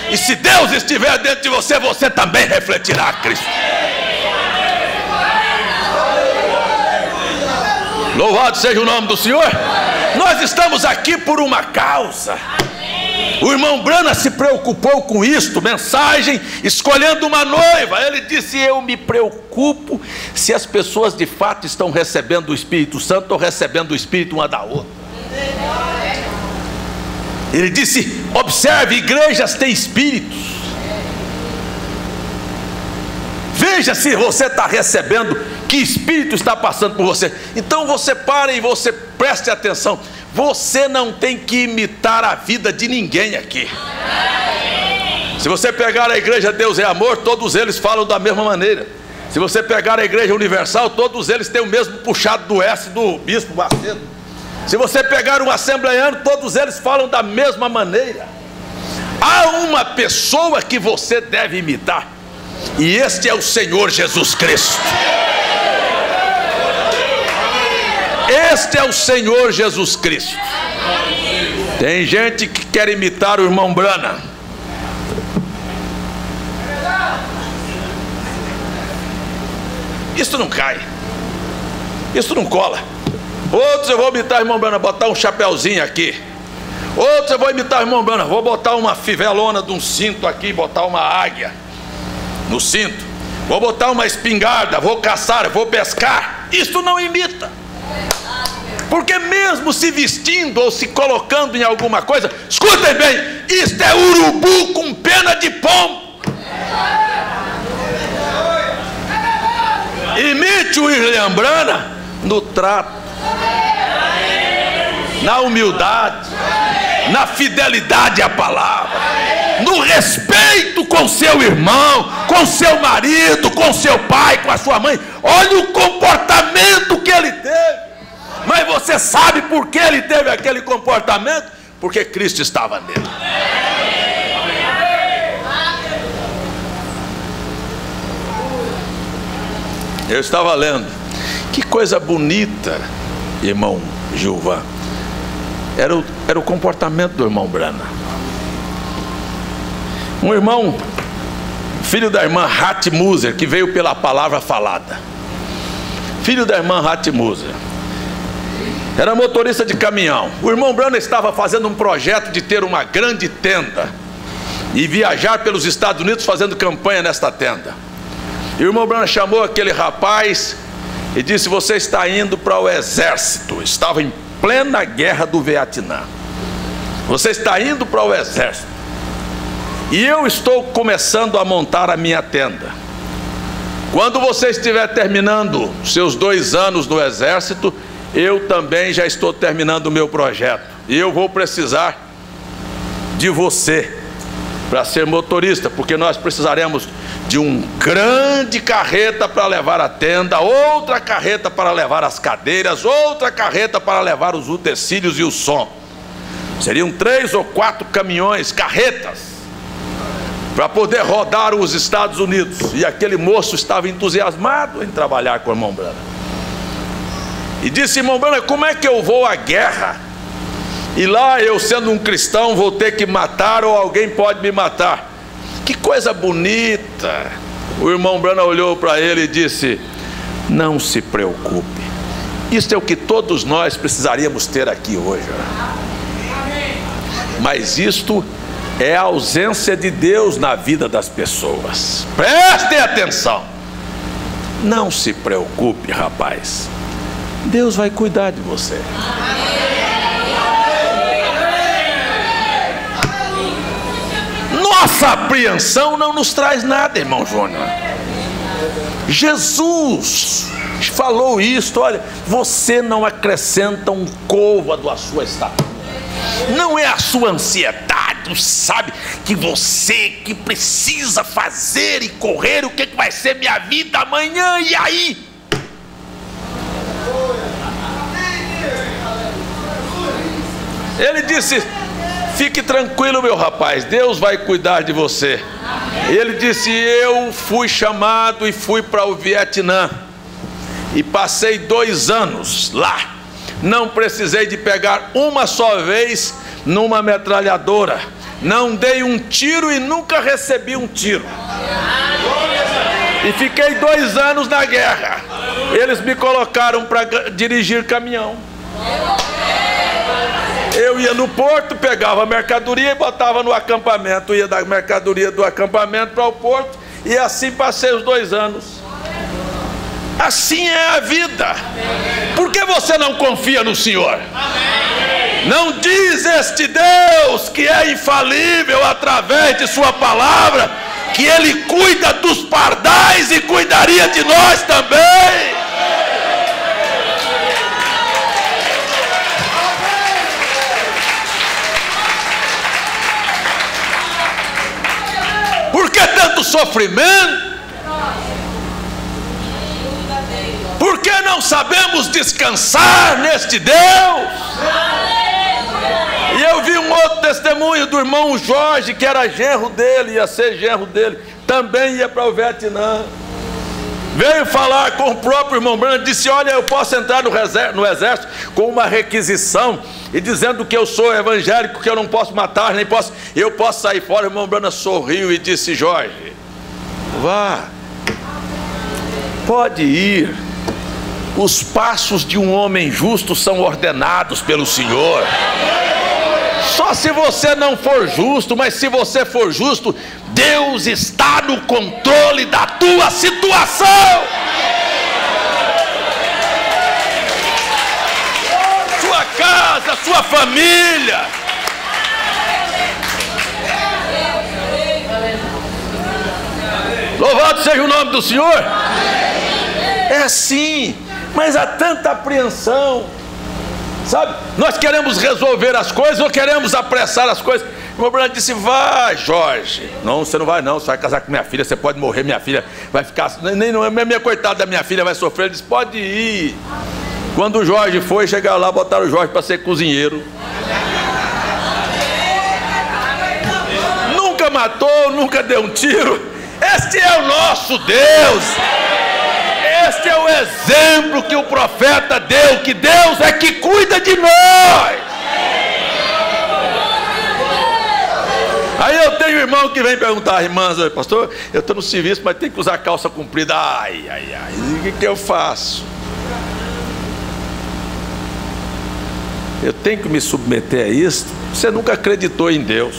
Speaker 1: E se Deus estiver dentro de você, você também refletirá a Cristo. Louvado seja o nome do Senhor. Nós estamos aqui por uma causa. O irmão Branham se preocupou com isto, mensagem, escolhendo uma noiva. Ele disse: eu me preocupo se as pessoas de fato estão recebendo o Espírito Santo ou recebendo o Espírito uma da outra. Ele disse: observe, igrejas têm espíritos. Veja se você está recebendo, que espírito está passando por você. Então você pare e você preste atenção. Você não tem que imitar a vida de ninguém aqui. Se você pegar a igreja Deus é Amor, todos eles falam da mesma maneira. Se você pegar a igreja Universal, todos eles têm o mesmo puxado do S do Bispo Macedo. Se você pegar um assembleiano, todos eles falam da mesma maneira. Há uma pessoa que você deve imitar, e este é o Senhor Jesus Cristo. Este é o Senhor Jesus Cristo. Tem gente que quer imitar o irmão Branham. Isso não cai, isso não cola. Outros eu vou imitar o irmão Branham, botar um chapéuzinho aqui. Outros eu vou imitar o irmão Branham, vou botar uma fivelona de um cinto aqui, botar uma águia no cinto. Vou botar uma espingarda, vou caçar, vou pescar. Isso não imita. Porque mesmo se vestindo ou se colocando em alguma coisa, escutem bem, isto é urubu com pena de pombo. Imite o William Branham no trato, na humildade, na fidelidade à palavra, no respeito com seu irmão, com seu marido, com seu pai, com a sua mãe. Olha o comportamento que ele teve. Mas você sabe por que ele teve aquele comportamento? Porque Cristo estava nele. Eu estava lendo. Que coisa bonita, irmão Gilvan. Era o comportamento do irmão Branham. Um irmão, filho da irmã Hattie Moser, que veio pela palavra falada. Filho da irmã Hattie Moser. Era motorista de caminhão. O irmão Branham estava fazendo um projeto de ter uma grande tenda e viajar pelos Estados Unidos fazendo campanha nesta tenda. E o irmão Branham chamou aquele rapaz e disse: você está indo para o exército. Estava em plena guerra do Vietnã. Você está indo para o exército. E eu estou começando a montar a minha tenda. Quando você estiver terminando seus 2 anos no exército, eu também já estou terminando o meu projeto. E eu vou precisar de você para ser motorista, porque nós precisaremos de um grande carreta para levar a tenda, outra carreta para levar as cadeiras, outra carreta para levar os utensílios e o som. Seriam 3 ou 4 caminhões, carretas, para poder rodar os Estados Unidos. E aquele moço estava entusiasmado em trabalhar com o irmão Branham. E disse: irmão Branham, como é que eu vou à guerra? E lá eu, sendo um cristão, vou ter que matar, ou alguém pode me matar. Que coisa bonita. O irmão Branham olhou para ele e disse: não se preocupe. Isso é o que todos nós precisaríamos ter aqui hoje. Mas isto é a ausência de Deus na vida das pessoas. Prestem atenção. Não se preocupe, rapaz. Deus vai cuidar de você. Nossa apreensão não nos traz nada, irmão Júnior. Jesus falou isto: olha, você não acrescenta um côvado à sua estatura. Não é a sua ansiedade, sabe, que você que precisa fazer e correr, o que vai ser minha vida amanhã, e aí? Ele disse: fique tranquilo, meu rapaz, Deus vai cuidar de você. Ele disse: eu fui chamado e fui para o Vietnã e passei 2 anos lá. Não precisei de pegar uma só vez numa metralhadora. Não dei um tiro e nunca recebi um tiro. E fiquei 2 anos na guerra. Eles me colocaram para dirigir caminhão. Eu ia no porto, pegava a mercadoria e botava no acampamento. Ia da mercadoria do acampamento para o porto. E assim passei os 2 anos. Assim é a vida. Por que você não confia no Senhor? Não diz este Deus que é infalível através de sua palavra, que Ele cuida dos pardais e cuidaria de nós também? Por que tanto sofrimento? Por que não sabemos descansar neste Deus? E eu vi um outro testemunho do irmão Jorge, que era genro dele, ia ser genro dele, também ia para o Vietnã. Veio falar com o próprio irmão Branham, disse: olha, eu posso entrar no exército com uma requisição, e dizendo que eu sou evangélico, que eu não posso matar, nem posso, eu posso sair fora. O irmão Branham sorriu e disse: Jorge, vá, pode ir. Os passos de um homem justo são ordenados pelo Senhor. Só se você não for justo, mas se você for justo, Deus está no controle da tua situação. Sua casa, sua família. Louvado seja o nome do Senhor. É assim. Mas há tanta apreensão, sabe? Nós queremos resolver as coisas, ou queremos apressar as coisas. O meu Branham disse: vai, Jorge. Não, você não vai não, você vai casar com minha filha, você pode morrer, minha filha vai ficar, nem minha coitada da minha filha vai sofrer. Ele disse: pode ir. Quando o Jorge foi, chegaram lá, botaram o Jorge para ser cozinheiro. Nunca matou, nunca deu um tiro. Este é o nosso Deus. Este é o exemplo que o profeta deu, que Deus é que cuida de nós. Aí eu tenho um irmão que vem perguntar, irmãs, pastor, eu estou no serviço, mas tem que usar calça comprida. Ai, o que eu faço? Eu tenho que me submeter a isso? Você nunca acreditou em Deus.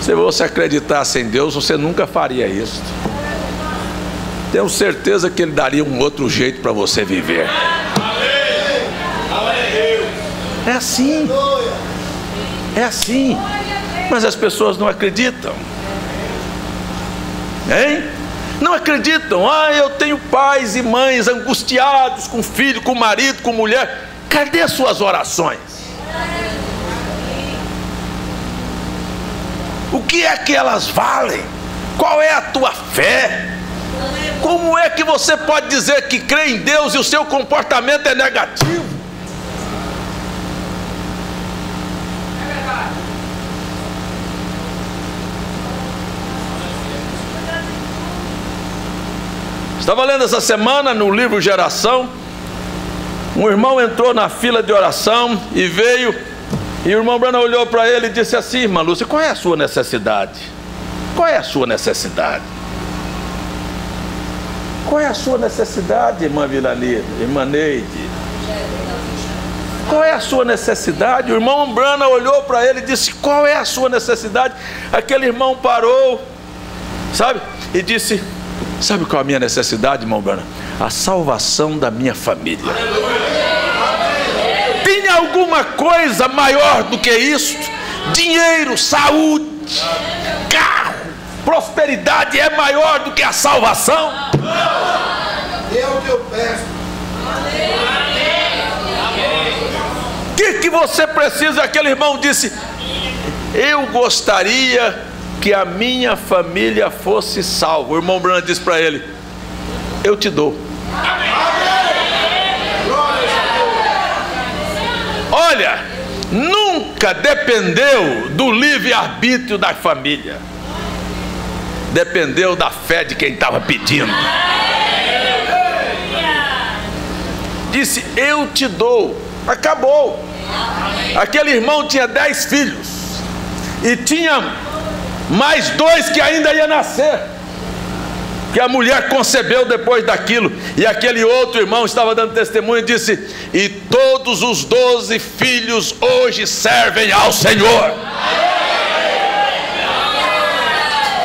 Speaker 1: Se você acreditasse em Deus, você nunca faria isso. Tenho certeza que Ele daria um outro jeito para você viver. É assim. É assim. Mas as pessoas não acreditam. Hein? Não acreditam. Eu tenho pais e mães angustiados com filho, com marido, com mulher. Cadê as suas orações? O que é que elas valem? Qual é a tua fé? Como é que você pode dizer que crê em Deus e o seu comportamento é negativo? Estava lendo essa semana no livro Geração. Um irmão entrou na fila de oração e veio, e o irmão Branham olhou para ele e disse assim: irmã Lúcia, qual é a sua necessidade? Qual é a sua necessidade? Qual é a sua necessidade, irmã Vilanida, irmã Neide? Qual é a sua necessidade? O irmão Branham olhou para ele e disse: qual é a sua necessidade? Aquele irmão parou, sabe? E disse: sabe qual é a minha necessidade, irmão Branham? A salvação da minha família. Tem alguma coisa maior do que isso? Dinheiro, saúde, carro, prosperidade é maior do que a salvação?
Speaker 2: É o que eu peço.
Speaker 1: O que você precisa? Aquele irmão disse: eu gostaria que a minha família fosse salva. O irmão Branham disse para ele: eu te dou. Olha, nunca dependeu do livre-arbítrio da família, dependeu da fé de quem estava pedindo. Disse: eu te dou. Acabou. Aquele irmão tinha 10 filhos e tinha mais 2 que ainda ia nascer, que a mulher concebeu depois daquilo. E aquele outro irmão estava dando testemunho e disse: e todos os 12 filhos hoje servem ao Senhor.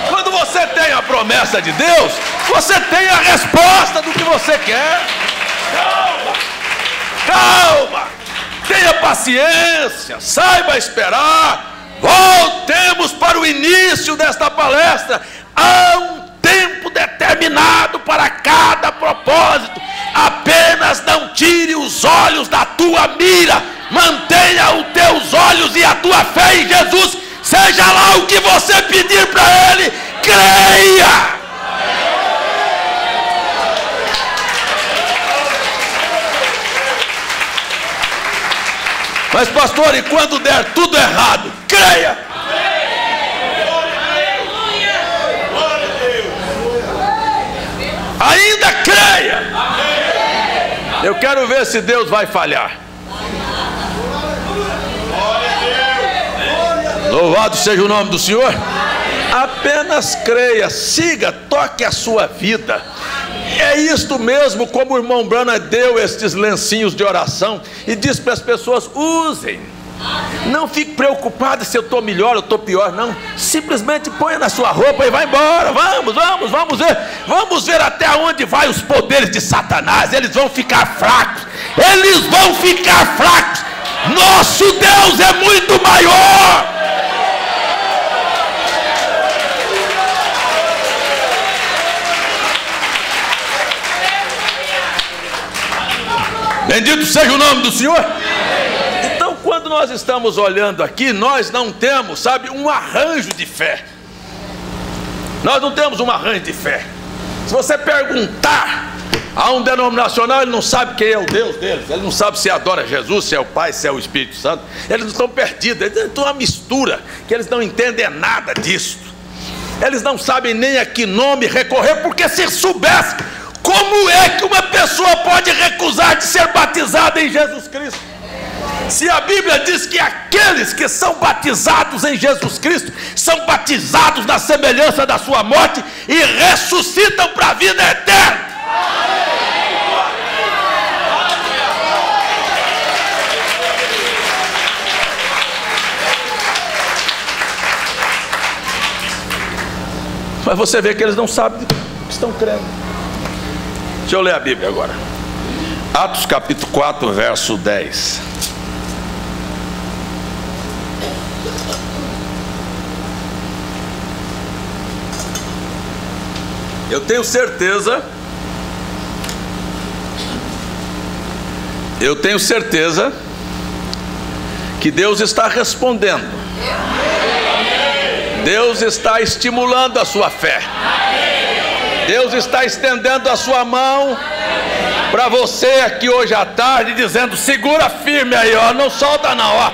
Speaker 1: Quando você tem a promessa de Deus, você tem a resposta do que você quer. Calma, tenha paciência, saiba esperar. Voltemos para o início desta palestra. Há um tempo determinado para cada propósito. Apenas não tire os olhos da tua mira. Mantenha os teus olhos e a tua fé em Jesus. Seja lá o que você pedir para Ele, creia. Mas pastor, e quando der tudo errado? Creia. Ainda creia. Eu quero ver se Deus vai falhar. Louvado seja o nome do Senhor. Apenas creia, siga, toque a sua vida. É isto mesmo, como o irmão Branham deu estes lencinhos de oração e disse para as pessoas: usem. Não fique preocupado se eu estou melhor ou estou pior, não. Simplesmente ponha na sua roupa e vai embora. Vamos ver. Vamos ver até onde vai os poderes de Satanás. Eles vão ficar fracos. Eles vão ficar fracos. Nosso Deus é muito maior. Bendito seja o nome do Senhor. Então, quando nós estamos olhando aqui, nós não temos, sabe, um arranjo de fé. Nós não temos um arranjo de fé. Se você perguntar a um denominacional, ele não sabe quem é o Deus deles. Ele não sabe se adora Jesus, se é o Pai, se é o Espírito Santo. Eles estão perdidos, eles estão uma mistura, que eles não entendem nada disso. Eles não sabem nem a que nome recorrer, porque se soubesse Como é que uma pessoa pode recusar de ser batizada em Jesus Cristo? Se a Bíblia diz que aqueles que são batizados em Jesus Cristo são batizados na semelhança da sua morte e ressuscitam para a vida eterna. Mas você vê que eles não sabem o que estão crendo. Deixa eu ler a Bíblia agora. Atos capítulo 4, verso 10. Eu tenho certeza que Deus está respondendo. Deus está estimulando a sua fé. Deus está estendendo a sua mão para você aqui hoje à tarde, dizendo: segura firme aí, ó, não solta não, ó.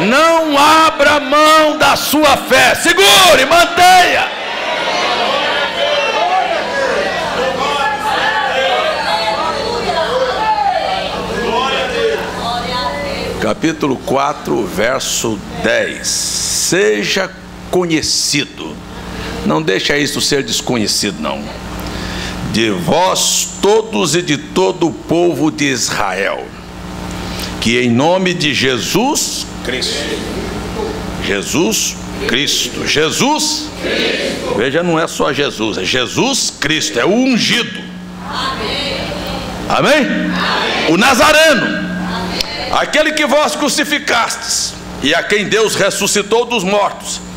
Speaker 1: Não abra mão da sua fé. Segure, mantenha. Capítulo 4, verso 10. Seja conhecido, não deixa isso ser desconhecido não, de vós todos e de todo o povo de Israel, que em nome de Jesus Cristo, veja, não é só Jesus, é Jesus Cristo, é o ungido, amém? O Nazareno, aquele que vós crucificastes e a quem Deus ressuscitou dos mortos,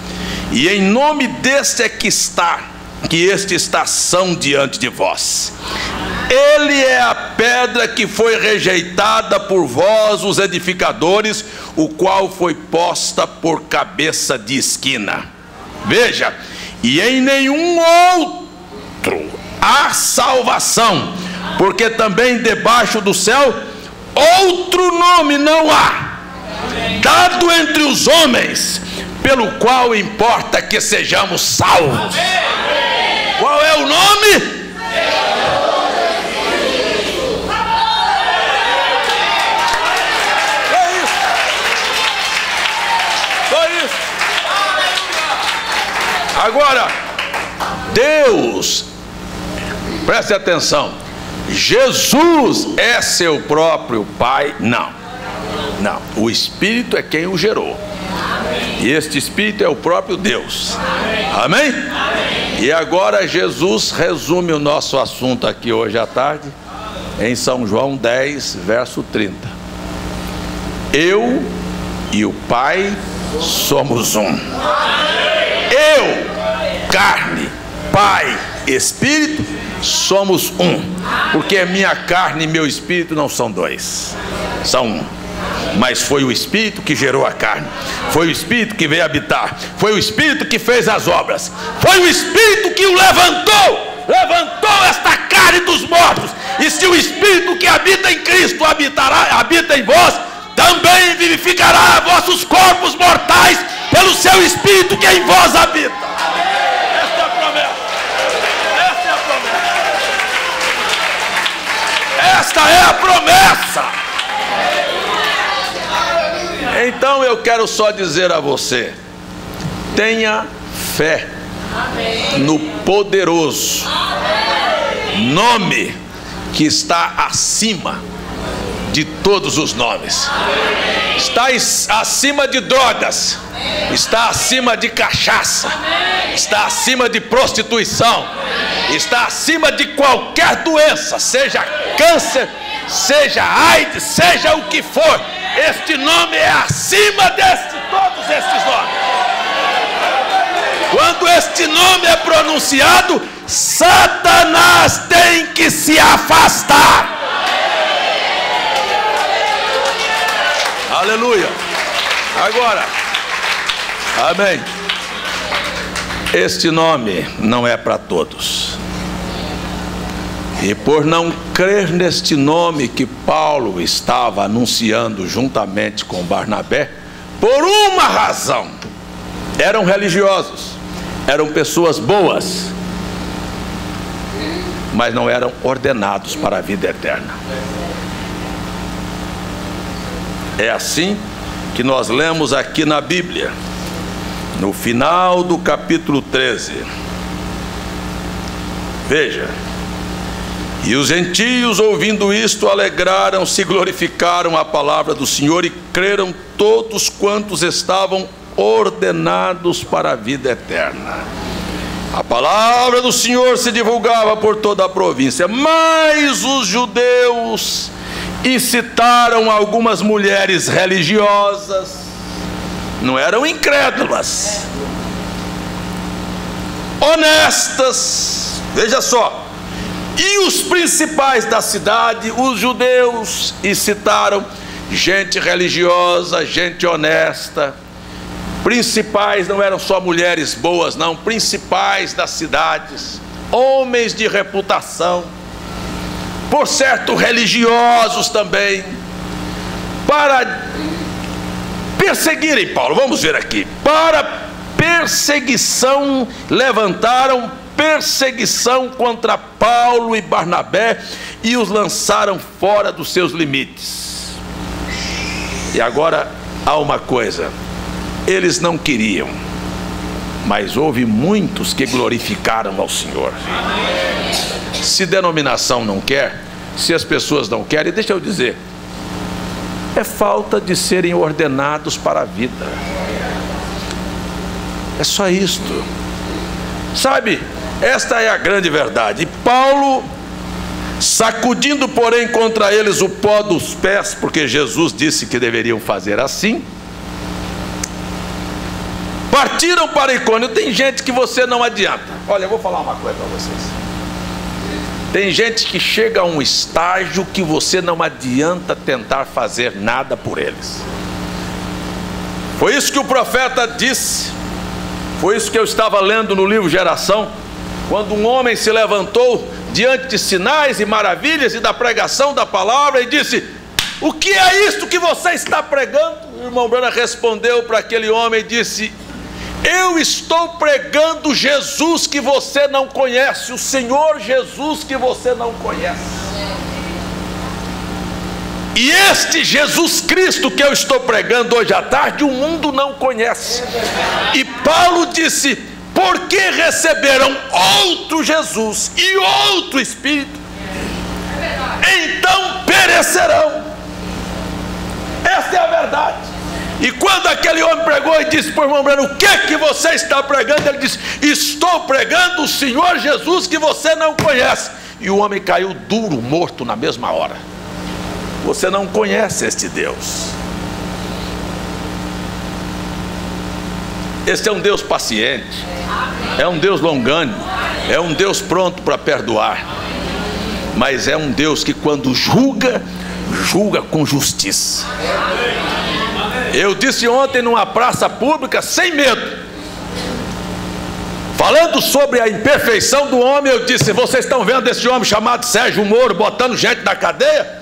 Speaker 1: e em nome deste é que este está são diante de vós. Ele é a pedra que foi rejeitada por vós, os edificadores, o qual foi posta por cabeça de esquina. Veja, e em nenhum outro há salvação, porque também debaixo do céu outro nome não há, dado entre os homens, pelo qual importa que sejamos salvos. Qual é o nome? É isso. Só isso. Agora, Deus, preste atenção, Jesus é seu próprio Pai? Não. O Espírito é quem o gerou. E este Espírito é o próprio Deus. Amém? E agora Jesus resume o nosso assunto aqui hoje à tarde em São João 10, verso 30. Eu e o Pai somos um. Eu, carne, Pai, Espírito, somos um. Porque minha carne e meu Espírito não são dois, são um. Mas foi o Espírito que gerou a carne, foi o Espírito que veio habitar, foi o Espírito que fez as obras, foi o Espírito que o levantou esta carne dos mortos. E se o Espírito que habita em Cristo habita em vós, também vivificará vossos corpos mortais pelo seu Espírito que em vós habita. Esta é a promessa. Esta é a promessa. Então eu quero só dizer a você: tenha fé no poderoso nome que está acima de todos os nomes. Está acima de drogas, está acima de cachaça, está acima de prostituição, está acima de qualquer doença, seja câncer, seja AIDS, seja o que for. Este nome é acima de todos estes nomes. Quando este nome é pronunciado, Satanás tem que se afastar. Aleluia. Agora, amém. Este nome não é para todos. E por não crer neste nome que Paulo estava anunciando juntamente com Barnabé, por uma razão: eram religiosos, eram pessoas boas, mas não eram ordenados para a vida eterna. É assim que nós lemos aqui na Bíblia, no final do capítulo 13. Veja: e os gentios, ouvindo isto, alegraram-se e glorificaram a palavra do Senhor, e creram todos quantos estavam ordenados para a vida eterna. A palavra do Senhor se divulgava por toda a província, mas os judeus incitaram algumas mulheres religiosas, não eram incrédulas, honestas, veja só. E os principais da cidade, os judeus, incitaram gente religiosa, gente honesta. Principais não eram só mulheres boas, não, principais das cidades, homens de reputação, por certo religiosos também, para perseguirem Paulo. Vamos ver aqui: para perseguição, levantaram perseguição contra Paulo e Barnabé e os lançaram fora dos seus limites. E agora há uma coisa: eles não queriam, mas houve muitos que glorificaram ao Senhor. Se denominação não quer, se as pessoas não querem, deixa eu dizer, é falta de serem ordenados para a vida. É só isto, sabe? Esta é a grande verdade. E Paulo, sacudindo porém contra eles o pó dos pés, porque Jesus disse que deveriam fazer assim, partiram para Icônio. Tem gente que você não adianta. Olha, eu vou falar uma coisa para vocês. Tem gente que chega a um estágio que você não adianta tentar fazer nada por eles. Foi isso que o profeta disse. Foi isso que eu estava lendo no livro Geração, quando um homem se levantou diante de sinais e maravilhas e da pregação da palavra e disse: o que é isto que você está pregando? O irmão Branham respondeu para aquele homem e disse: eu estou pregando Jesus que você não conhece, o Senhor Jesus que você não conhece. E este Jesus Cristo que eu estou pregando hoje à tarde, o mundo não conhece. E Paulo disse: porque receberam outro Jesus e outro Espírito, então perecerão. Essa é a verdade. E quando aquele homem pregou e disse para o irmão Branham: o que você está pregando? Ele disse: estou pregando o Senhor Jesus que você não conhece. E o homem caiu duro, morto na mesma hora. Você não conhece este Deus. Este é um Deus paciente, é um Deus longânimo, é um Deus pronto para perdoar, mas é um Deus que quando julga, julga com justiça. Eu disse ontem numa praça pública, sem medo, falando sobre a imperfeição do homem, eu disse: vocês estão vendo esse homem chamado Sérgio Moro botando gente na cadeia?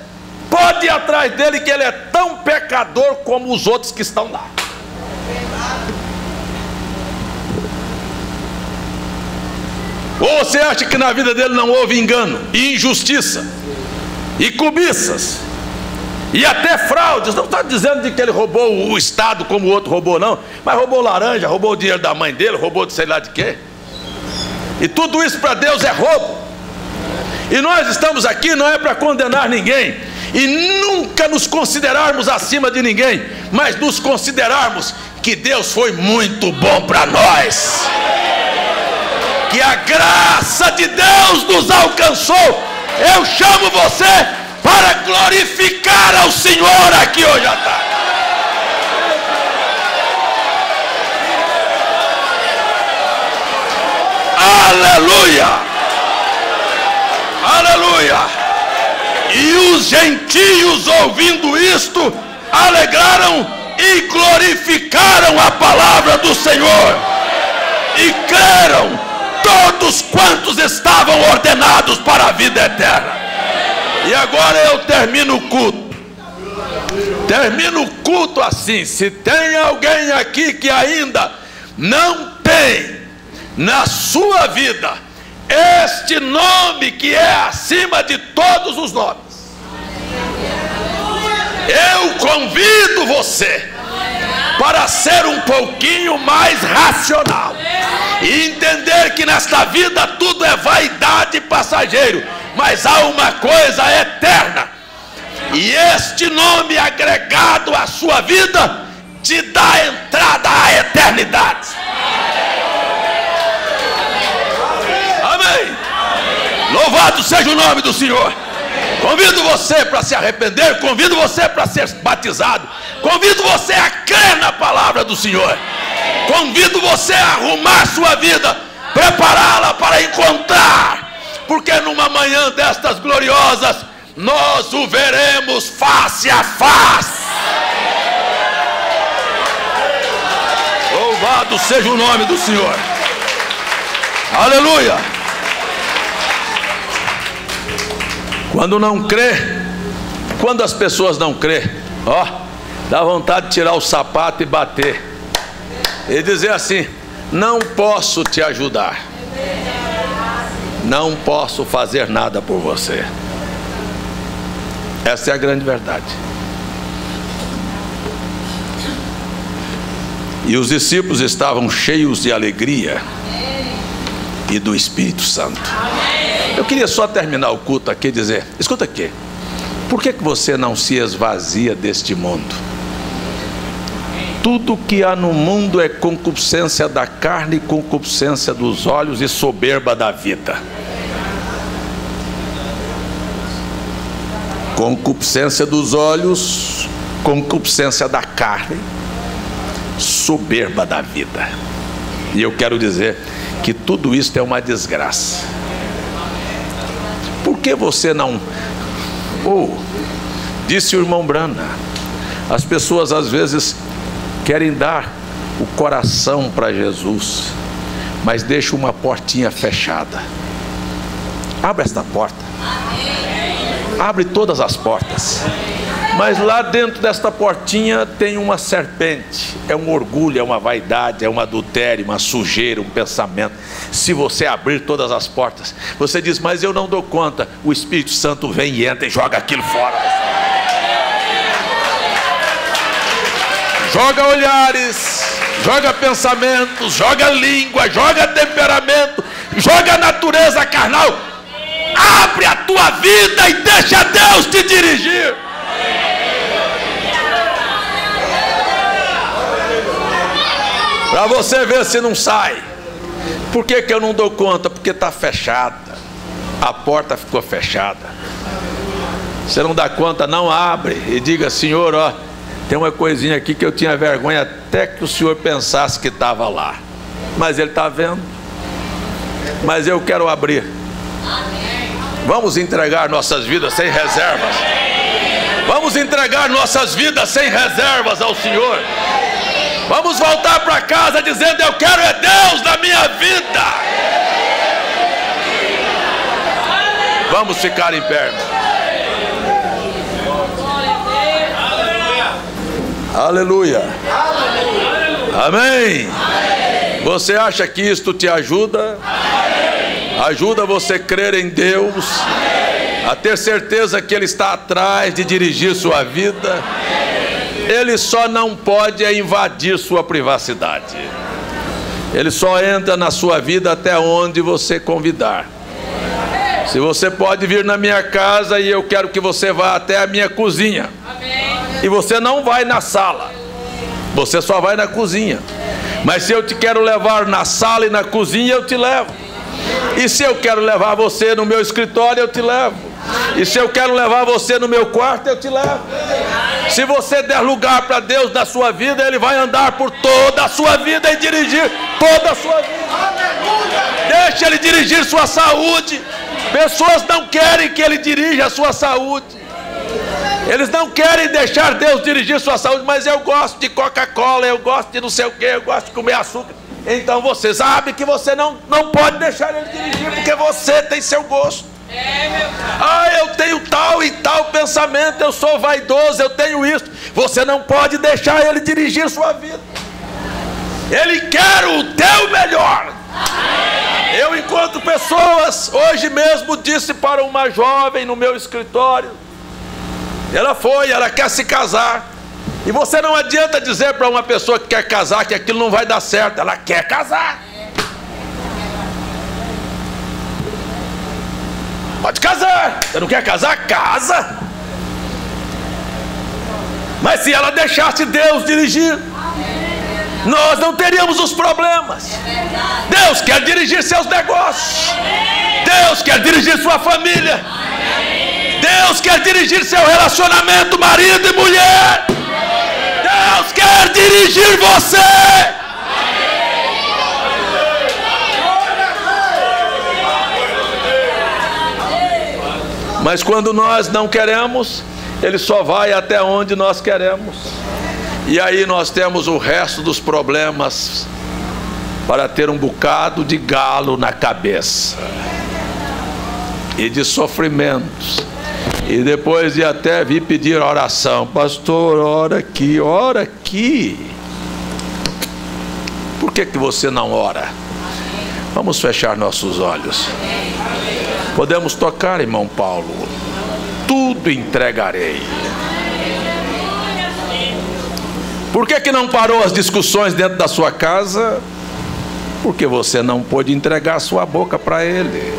Speaker 1: Pode ir atrás dele, que ele é tão pecador como os outros que estão lá. Ou você acha que na vida dele não houve engano, e injustiça, e cobiças, e até fraudes? Não está dizendo de que ele roubou o Estado como o outro roubou, não. Mas roubou laranja, roubou o dinheiro da mãe dele, roubou de sei lá de quê. E tudo isso para Deus é roubo. E nós estamos aqui não é para condenar ninguém, e nunca nos considerarmos acima de ninguém, mas nos considerarmos que Deus foi muito bom para nós, que a graça de Deus nos alcançou. Eu chamo você para glorificar ao Senhor aqui hoje à tarde. Aleluia, aleluia. E os gentios, ouvindo isto, alegraram e glorificaram a palavra do Senhor, e creram todos quantos estavam ordenados para a vida eterna. E agora eu termino o culto. Termino o culto assim: se tem alguém aqui que ainda não tem na sua vida este nome que é acima de todos os nomes. Eu convido você para ser um pouquinho mais racional e entender que nesta vida tudo é vaidade e passageiro, mas há uma coisa eterna, e este nome agregado à sua vida te dá entrada à eternidade. Amém. Louvado seja o nome do Senhor. Convido você para se arrepender, convido você para ser batizado, convido você a crer na palavra do Senhor, convido você a arrumar sua vida, prepará-la para encontrar, porque numa manhã destas gloriosas nós o veremos face a face. Louvado seja o nome do Senhor. Aleluia. Quando não crê, quando as pessoas não crê, ó, dá vontade de tirar o sapato e bater e dizer assim: não posso te ajudar, não posso fazer nada por você. Essa é a grande verdade. E os discípulos estavam cheios de alegria e do Espírito Santo. Eu queria só terminar o culto aqui e dizer: escuta aqui, por que você não se esvazia deste mundo? Tudo que há no mundo é concupiscência da carne, concupiscência dos olhos e soberba da vida. Concupiscência dos olhos, concupiscência da carne, soberba da vida. E eu quero dizer que tudo isso é uma desgraça. Por que você não... disse o irmão Brana, as pessoas às vezes querem dar o coração para Jesus, mas deixam uma portinha fechada. Abre esta porta, abre todas as portas, mas lá dentro desta portinha tem uma serpente. É um orgulho, é uma vaidade, é um adultério, uma sujeira, um pensamento. Se você abrir todas as portas, você diz: mas eu não dou conta. O Espírito Santo vem e entra e joga aquilo fora. Joga olhares, joga pensamentos, joga língua, joga temperamento, joga natureza carnal. Abre a tua vida e deixa Deus te dirigir. Para você ver se não sai. Por que eu não dou conta? Porque está fechada. A porta ficou fechada. Você não dá conta, não abre e diga: Senhor, ó, tem uma coisinha aqui que eu tinha vergonha até que o Senhor pensasse que estava lá. Mas Ele está vendo. Mas eu quero abrir. Vamos entregar nossas vidas sem reservas. Vamos entregar nossas vidas sem reservas ao Senhor. Vamos voltar para casa dizendo: eu quero é Deus na minha vida. Vamos ficar em pé. Aleluia. Amém. Você acha que isto te ajuda? Ajuda você a crer em Deus, a ter certeza que Ele está atrás de dirigir sua vida. Ele só não pode invadir sua privacidade. Ele só entra na sua vida até onde você convidar. Se você pode vir na minha casa e eu quero que você vá até a minha cozinha, e você não vai na sala, você só vai na cozinha. Mas se eu te quero levar na sala e na cozinha, eu te levo. E se eu quero levar você no meu escritório, eu te levo. E se eu quero levar você no meu quarto, eu te levo. Se você der lugar para Deus na sua vida, Ele vai andar por toda a sua vida e dirigir toda a sua vida. Deixa Ele dirigir sua saúde. Pessoas não querem que Ele dirija a sua saúde. Eles não querem deixar Deus dirigir sua saúde. Mas eu gosto de Coca-Cola, eu gosto de não sei o que, eu gosto de comer açúcar. Então você sabe que você não pode deixar Ele dirigir, porque você tem seu gosto. Eu tenho tal e tal pensamento, eu sou vaidoso, eu tenho isso. Você não pode deixar Ele dirigir sua vida. Ele quer o teu melhor. Eu encontro pessoas, hoje mesmo disse para uma jovem no meu escritório, ela quer se casar, e você não adianta dizer para uma pessoa que quer casar que aquilo não vai dar certo, ela quer casar. Pode casar, você não quer casar? Casa. Mas se ela deixasse Deus dirigir, nós não teríamos os problemas. Deus quer dirigir seus negócios, Deus quer dirigir sua família, Deus quer dirigir seu relacionamento marido e mulher, Deus quer dirigir você. Mas quando nós não queremos, Ele só vai até onde nós queremos. E aí nós temos o resto dos problemas para ter um bocado de galo na cabeça. E de sofrimentos. E depois de até vir pedir oração. Pastor, ora aqui, ora aqui. Por que você não ora? Vamos fechar nossos olhos. Podemos tocar, irmão Paulo. Tudo entregarei. Por que não parou as discussões dentro da sua casa? Porque você não pôde entregar sua boca para Ele.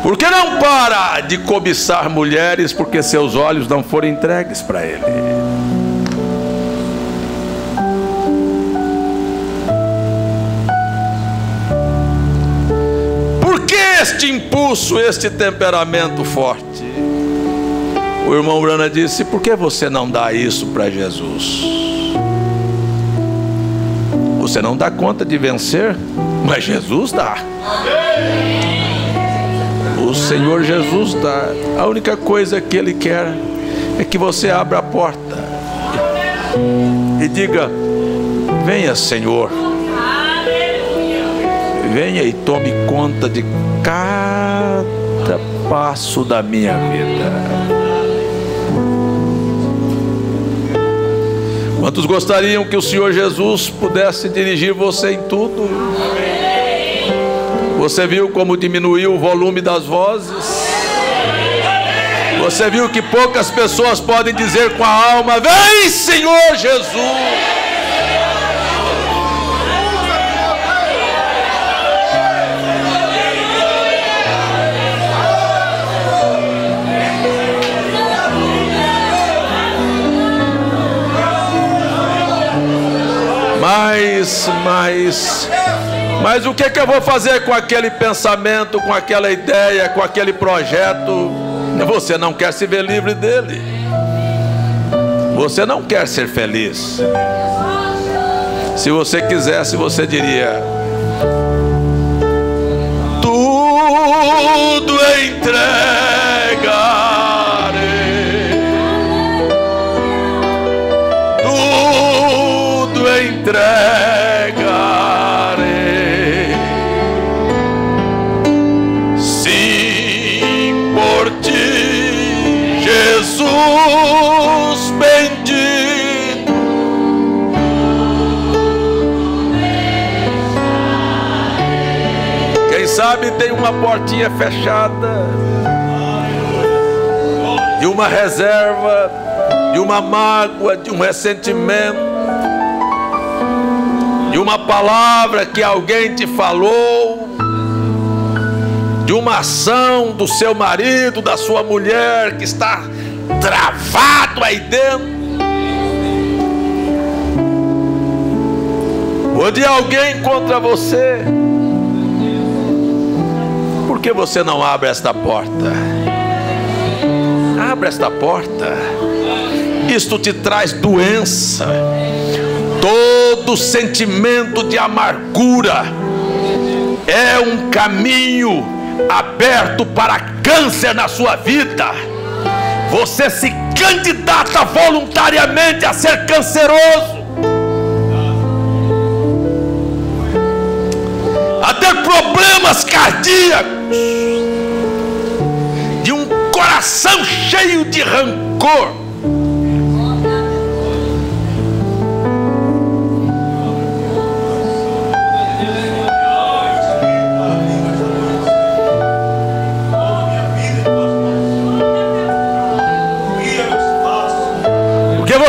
Speaker 1: Por que não para de cobiçar mulheres? Porque seus olhos não foram entregues para Ele. Por que este impulso, este temperamento forte? O irmão Brana disse: por que você não dá isso para Jesus? Você não dá conta de vencer, mas Jesus dá. O Senhor Jesus dá. A única coisa que Ele quer é que você abra a porta e diga: venha, Senhor, venha e tome conta de cada passo da minha vida. Quantos gostariam que o Senhor Jesus pudesse dirigir você em tudo? Você viu como diminuiu o volume das vozes? Você viu que poucas pessoas podem dizer com a alma: vem, Senhor Jesus. Mas o que eu vou fazer com aquele pensamento, com aquela ideia, com aquele projeto? Você não quer se ver livre dele. Você não quer ser feliz. Se você quisesse, você diria: tudo entregarei, tudo entregarei. Sim, por ti, Jesus bendito. Quem sabe tem uma portinha fechada, de uma reserva, de uma mágoa, de um ressentimento, de uma palavra que alguém te falou, de uma ação do seu marido, da sua mulher, que está travado aí dentro, ou de alguém contra você. Por que você não abre esta porta? Abre esta porta. Isto te traz doença. Todo sentimento de amargura é um caminho aberto para câncer na sua vida. Você se candidata voluntariamente a ser canceroso, a ter problemas cardíacos, de um coração cheio de rancor.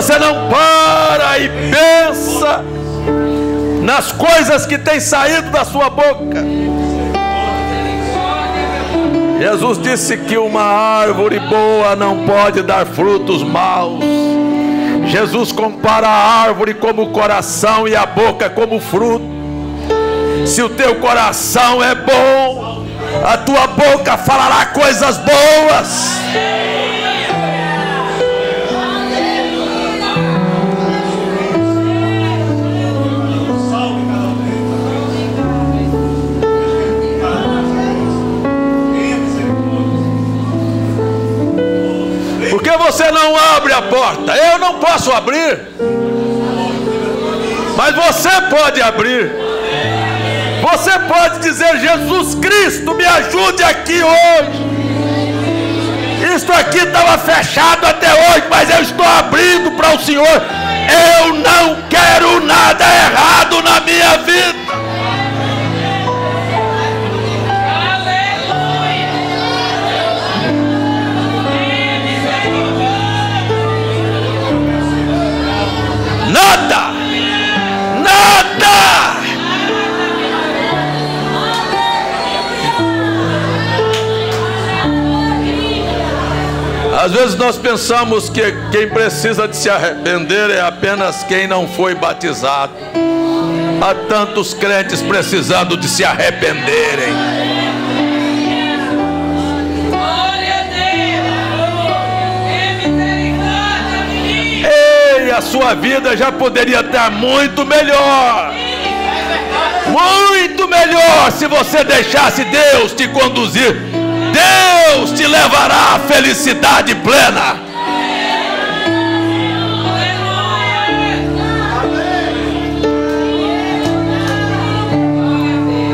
Speaker 1: você não para e pensa nas coisas que têm saído da sua boca. Jesus disse que uma árvore boa não pode dar frutos maus. Jesus compara a árvore como o coração e a boca como o fruto. Se o teu coração é bom, a tua boca falará coisas boas. Por que você não abre a porta? Eu não posso abrir, mas você pode abrir. Você pode dizer: Jesus Cristo, me ajude aqui hoje. Isto aqui estava fechado até hoje, mas eu estou abrindo para o Senhor. Eu não quero nada errado na minha vida. Nada, nada. Às vezes nós pensamos que quem precisa de se arrepender é apenas quem não foi batizado. Há tantos crentes precisando de se arrependerem. A sua vida já poderia estar muito melhor. Muito melhor se você deixasse Deus te conduzir. Deus te levará à felicidade plena.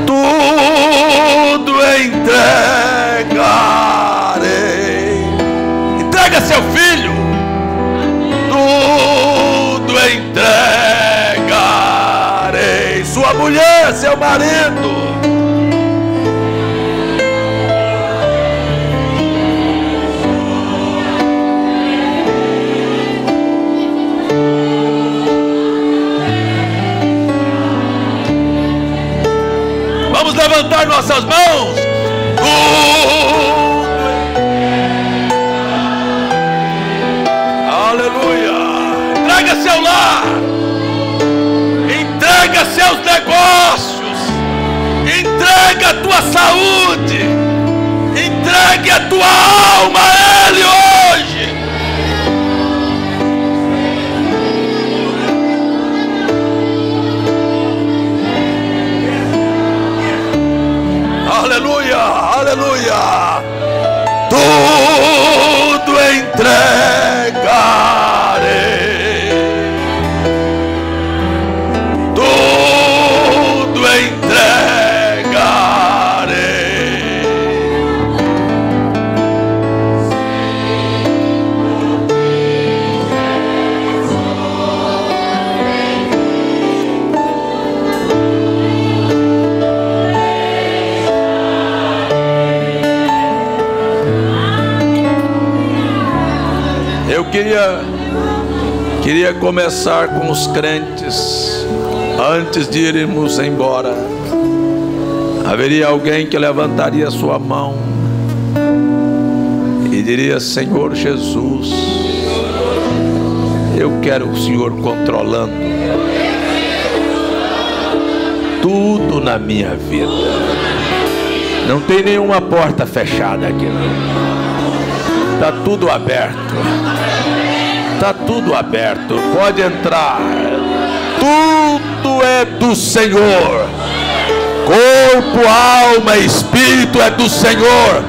Speaker 1: Tudo entregarei. Entrega seu filho. Tudo entregarei. Sua mulher, seu marido. Vamos levantar nossas mãos. Aleluia. Entrega seu lar, entrega seus negócios, entrega a tua saúde, entregue a tua alma a Ele hoje. Aleluia, aleluia. Tudo entregarei. Tudo entregarei. Eu queria começar com os crentes. Antes de irmos embora, haveria alguém que levantaria sua mão e diria: Senhor Jesus, eu quero o Senhor controlando tudo na minha vida. Não tem nenhuma porta fechada aqui, não. Está tudo aberto. Está tudo aberto. Pode entrar. Tudo é do Senhor. Corpo, alma e espírito é do Senhor.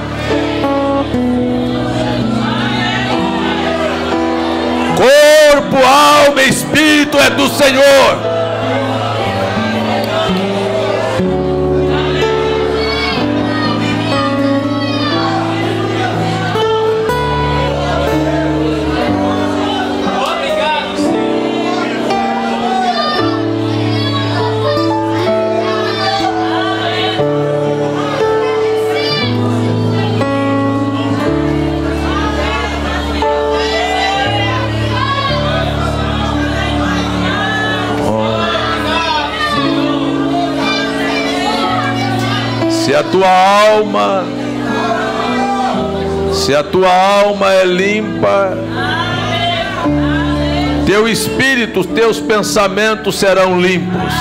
Speaker 1: Corpo, alma e espírito é do Senhor. a tua alma é limpa, teu espírito, teus pensamentos serão limpos.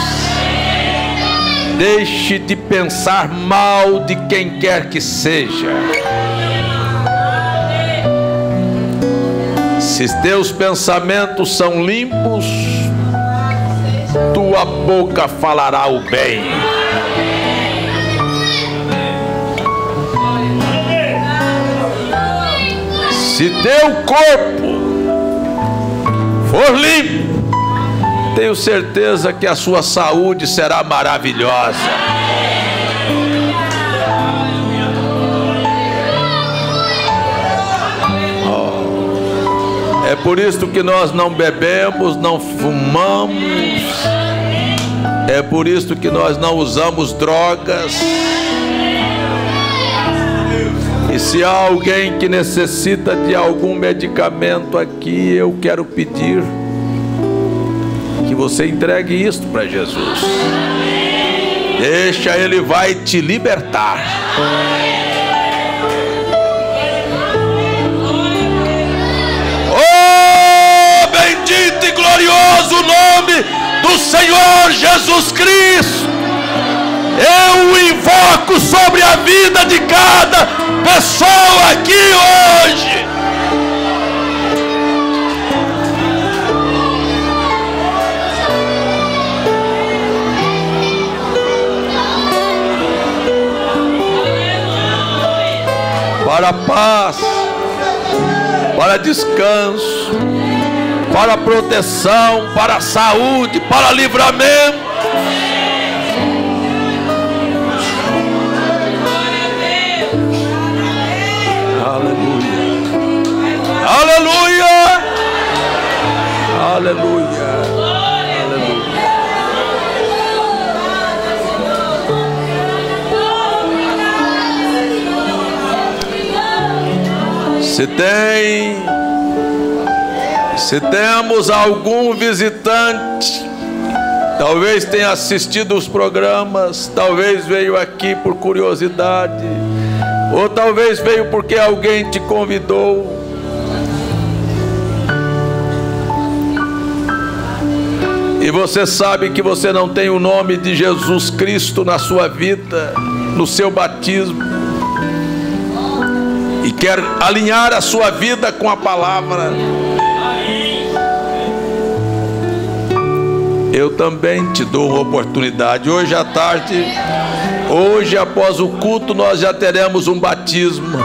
Speaker 1: Deixe de pensar mal de quem quer que seja. Se teus pensamentos são limpos, tua boca falará o bem. Se teu corpo for limpo, tenho certeza que a sua saúde será maravilhosa. É por isso que nós não bebemos, não fumamos. É por isso que nós não usamos drogas. E se há alguém que necessita de algum medicamento aqui, eu quero pedir que você entregue isto para Jesus. Deixa, Ele vai te libertar. Bendito e glorioso nome do Senhor Jesus Cristo. Eu o invoco sobre a vida de cada pessoa aqui hoje. Para a paz, para descanso, para proteção, para saúde, para livramento. Aleluia, aleluia, aleluia, aleluia. Se temos algum visitante, talvez tenha assistido os programas, talvez veio aqui por curiosidade, ou talvez veio porque alguém te convidou. E você sabe que você não tem o nome de Jesus Cristo na sua vida, no seu batismo, e quer alinhar a sua vida com a palavra. Eu também te dou uma oportunidade. Hoje à tarde, hoje após o culto, nós já teremos um batismo.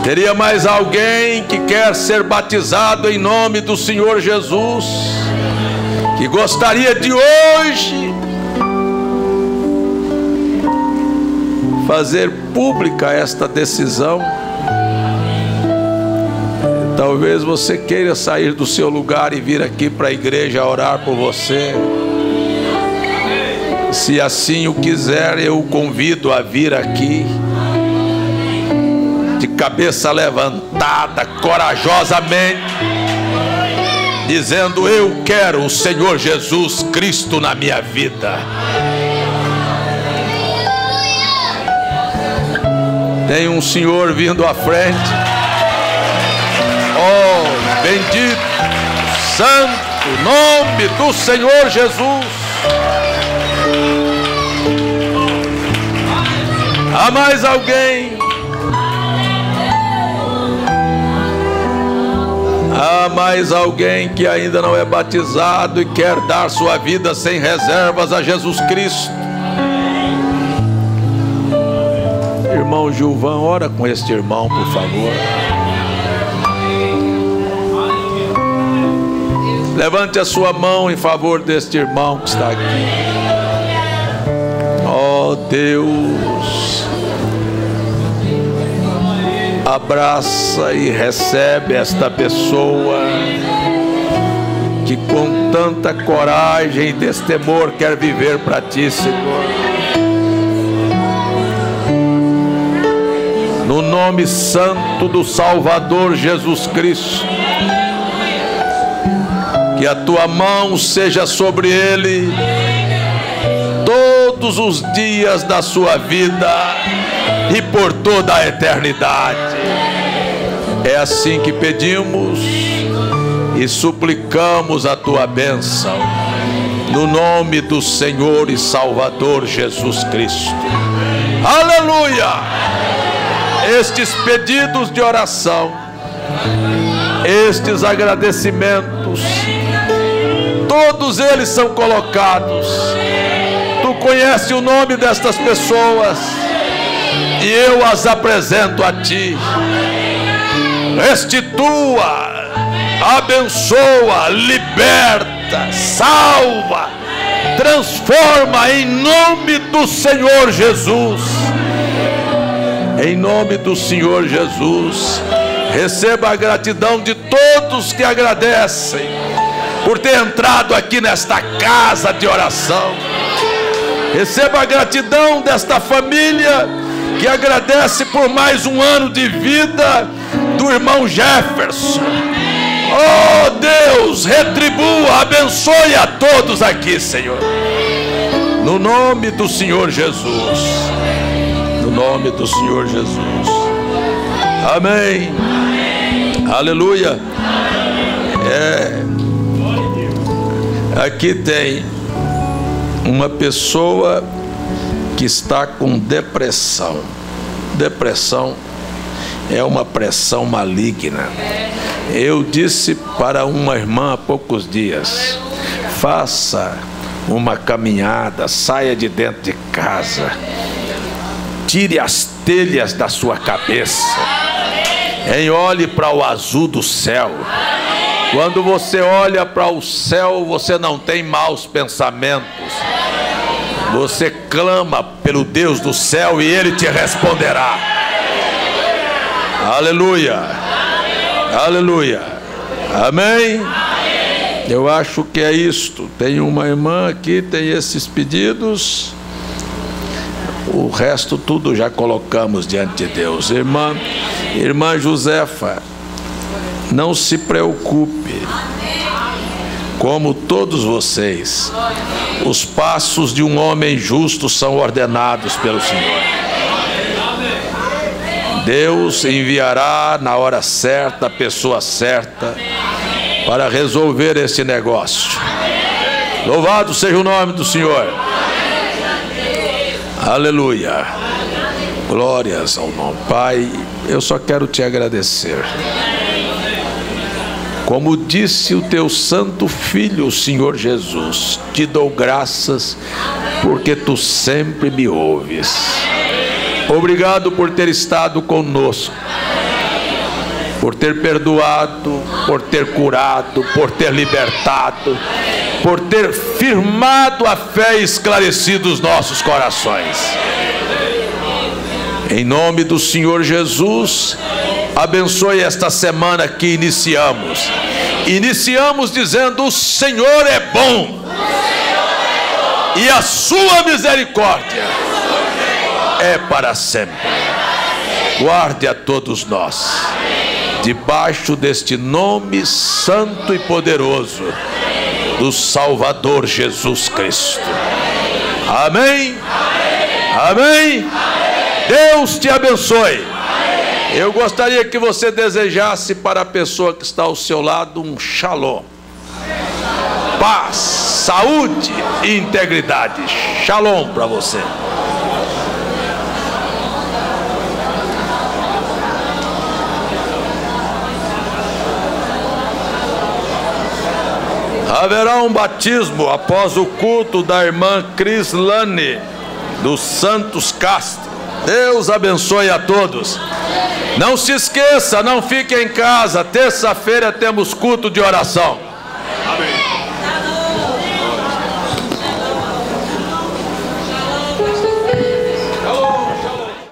Speaker 1: Teria mais alguém que quer ser batizado em nome do Senhor Jesus, que gostaria de hoje fazer pública esta decisão? Talvez você queira sair do seu lugar e vir aqui para a igreja orar por você. Se assim o quiser, eu o convido a vir aqui, de cabeça levantada, corajosamente, dizendo: eu quero o Senhor Jesus Cristo na minha vida. Tem um senhor vindo à frente. Oh, bendito, santo nome do Senhor Jesus. Há mais alguém? Há mais alguém que ainda não é batizado e quer dar sua vida sem reservas a Jesus Cristo? Irmão Gilvan, ora com este irmão, por favor. Levante a sua mão em favor deste irmão que está aqui. Oh Deus, abraça e recebe esta pessoa que com tanta coragem e destemor quer viver para ti, Senhor. No nome santo do Salvador Jesus Cristo, que a tua mão seja sobre ele todos os dias da sua vida e por toda a eternidade. É assim que pedimos e suplicamos a tua bênção, no nome do Senhor e Salvador Jesus Cristo. Aleluia! Estes pedidos de oração, estes agradecimentos, todos eles são colocados. Tu conheces o nome destas pessoas e eu as apresento a ti. Restitua, abençoa, liberta, salva, transforma em nome do Senhor Jesus. Em nome do Senhor Jesus, receba a gratidão de todos que agradecem por ter entrado aqui nesta casa de oração. Receba a gratidão desta família que agradece por mais um ano de vida do irmão Jefferson. Oh Deus, retribua, abençoe a todos aqui, Senhor, no nome do Senhor Jesus, no nome do Senhor Jesus. Amém. Aleluia. Aqui tem uma pessoa que está com depressão. Depressão é uma pressão maligna. Eu disse para uma irmã há poucos dias: faça uma caminhada, saia de dentro de casa, tire as telhas da sua cabeça, olhe para o azul do céu. Quando você olha para o céu, você não tem maus pensamentos. Você clama pelo Deus do céu e Ele te responderá. Aleluia. Aleluia. Amém. Eu acho que é isto. Tem uma irmã aqui, tem esses pedidos. O resto tudo já colocamos diante de Deus. Irmã Josefa, não se preocupe. Como todos vocês, os passos de um homem justo são ordenados pelo Senhor. Deus enviará na hora certa a pessoa certa para resolver esse negócio. Louvado seja o nome do Senhor. Aleluia. Glórias ao nome. Pai, eu só quero te agradecer. Como disse o teu santo filho, o Senhor Jesus, te dou graças porque tu sempre me ouves. Obrigado por ter estado conosco, por ter perdoado, por ter curado, por ter libertado, por ter firmado a fé e esclarecido os nossos corações. Em nome do Senhor Jesus, abençoe esta semana que iniciamos. Iniciamos dizendo: o Senhor é bom e a sua misericórdia é para sempre. Guarde a todos nós debaixo deste nome santo e poderoso do Salvador Jesus Cristo. Amém. Amém. Deus te abençoe. Eu gostaria que você desejasse para a pessoa que está ao seu lado um shalom, paz, saúde e integridade. Shalom para você. Haverá um batismo após o culto da irmã Crislane dos Santos Castro. Deus abençoe a todos. Não se esqueça, não fique em casa. Terça-feira temos culto de oração.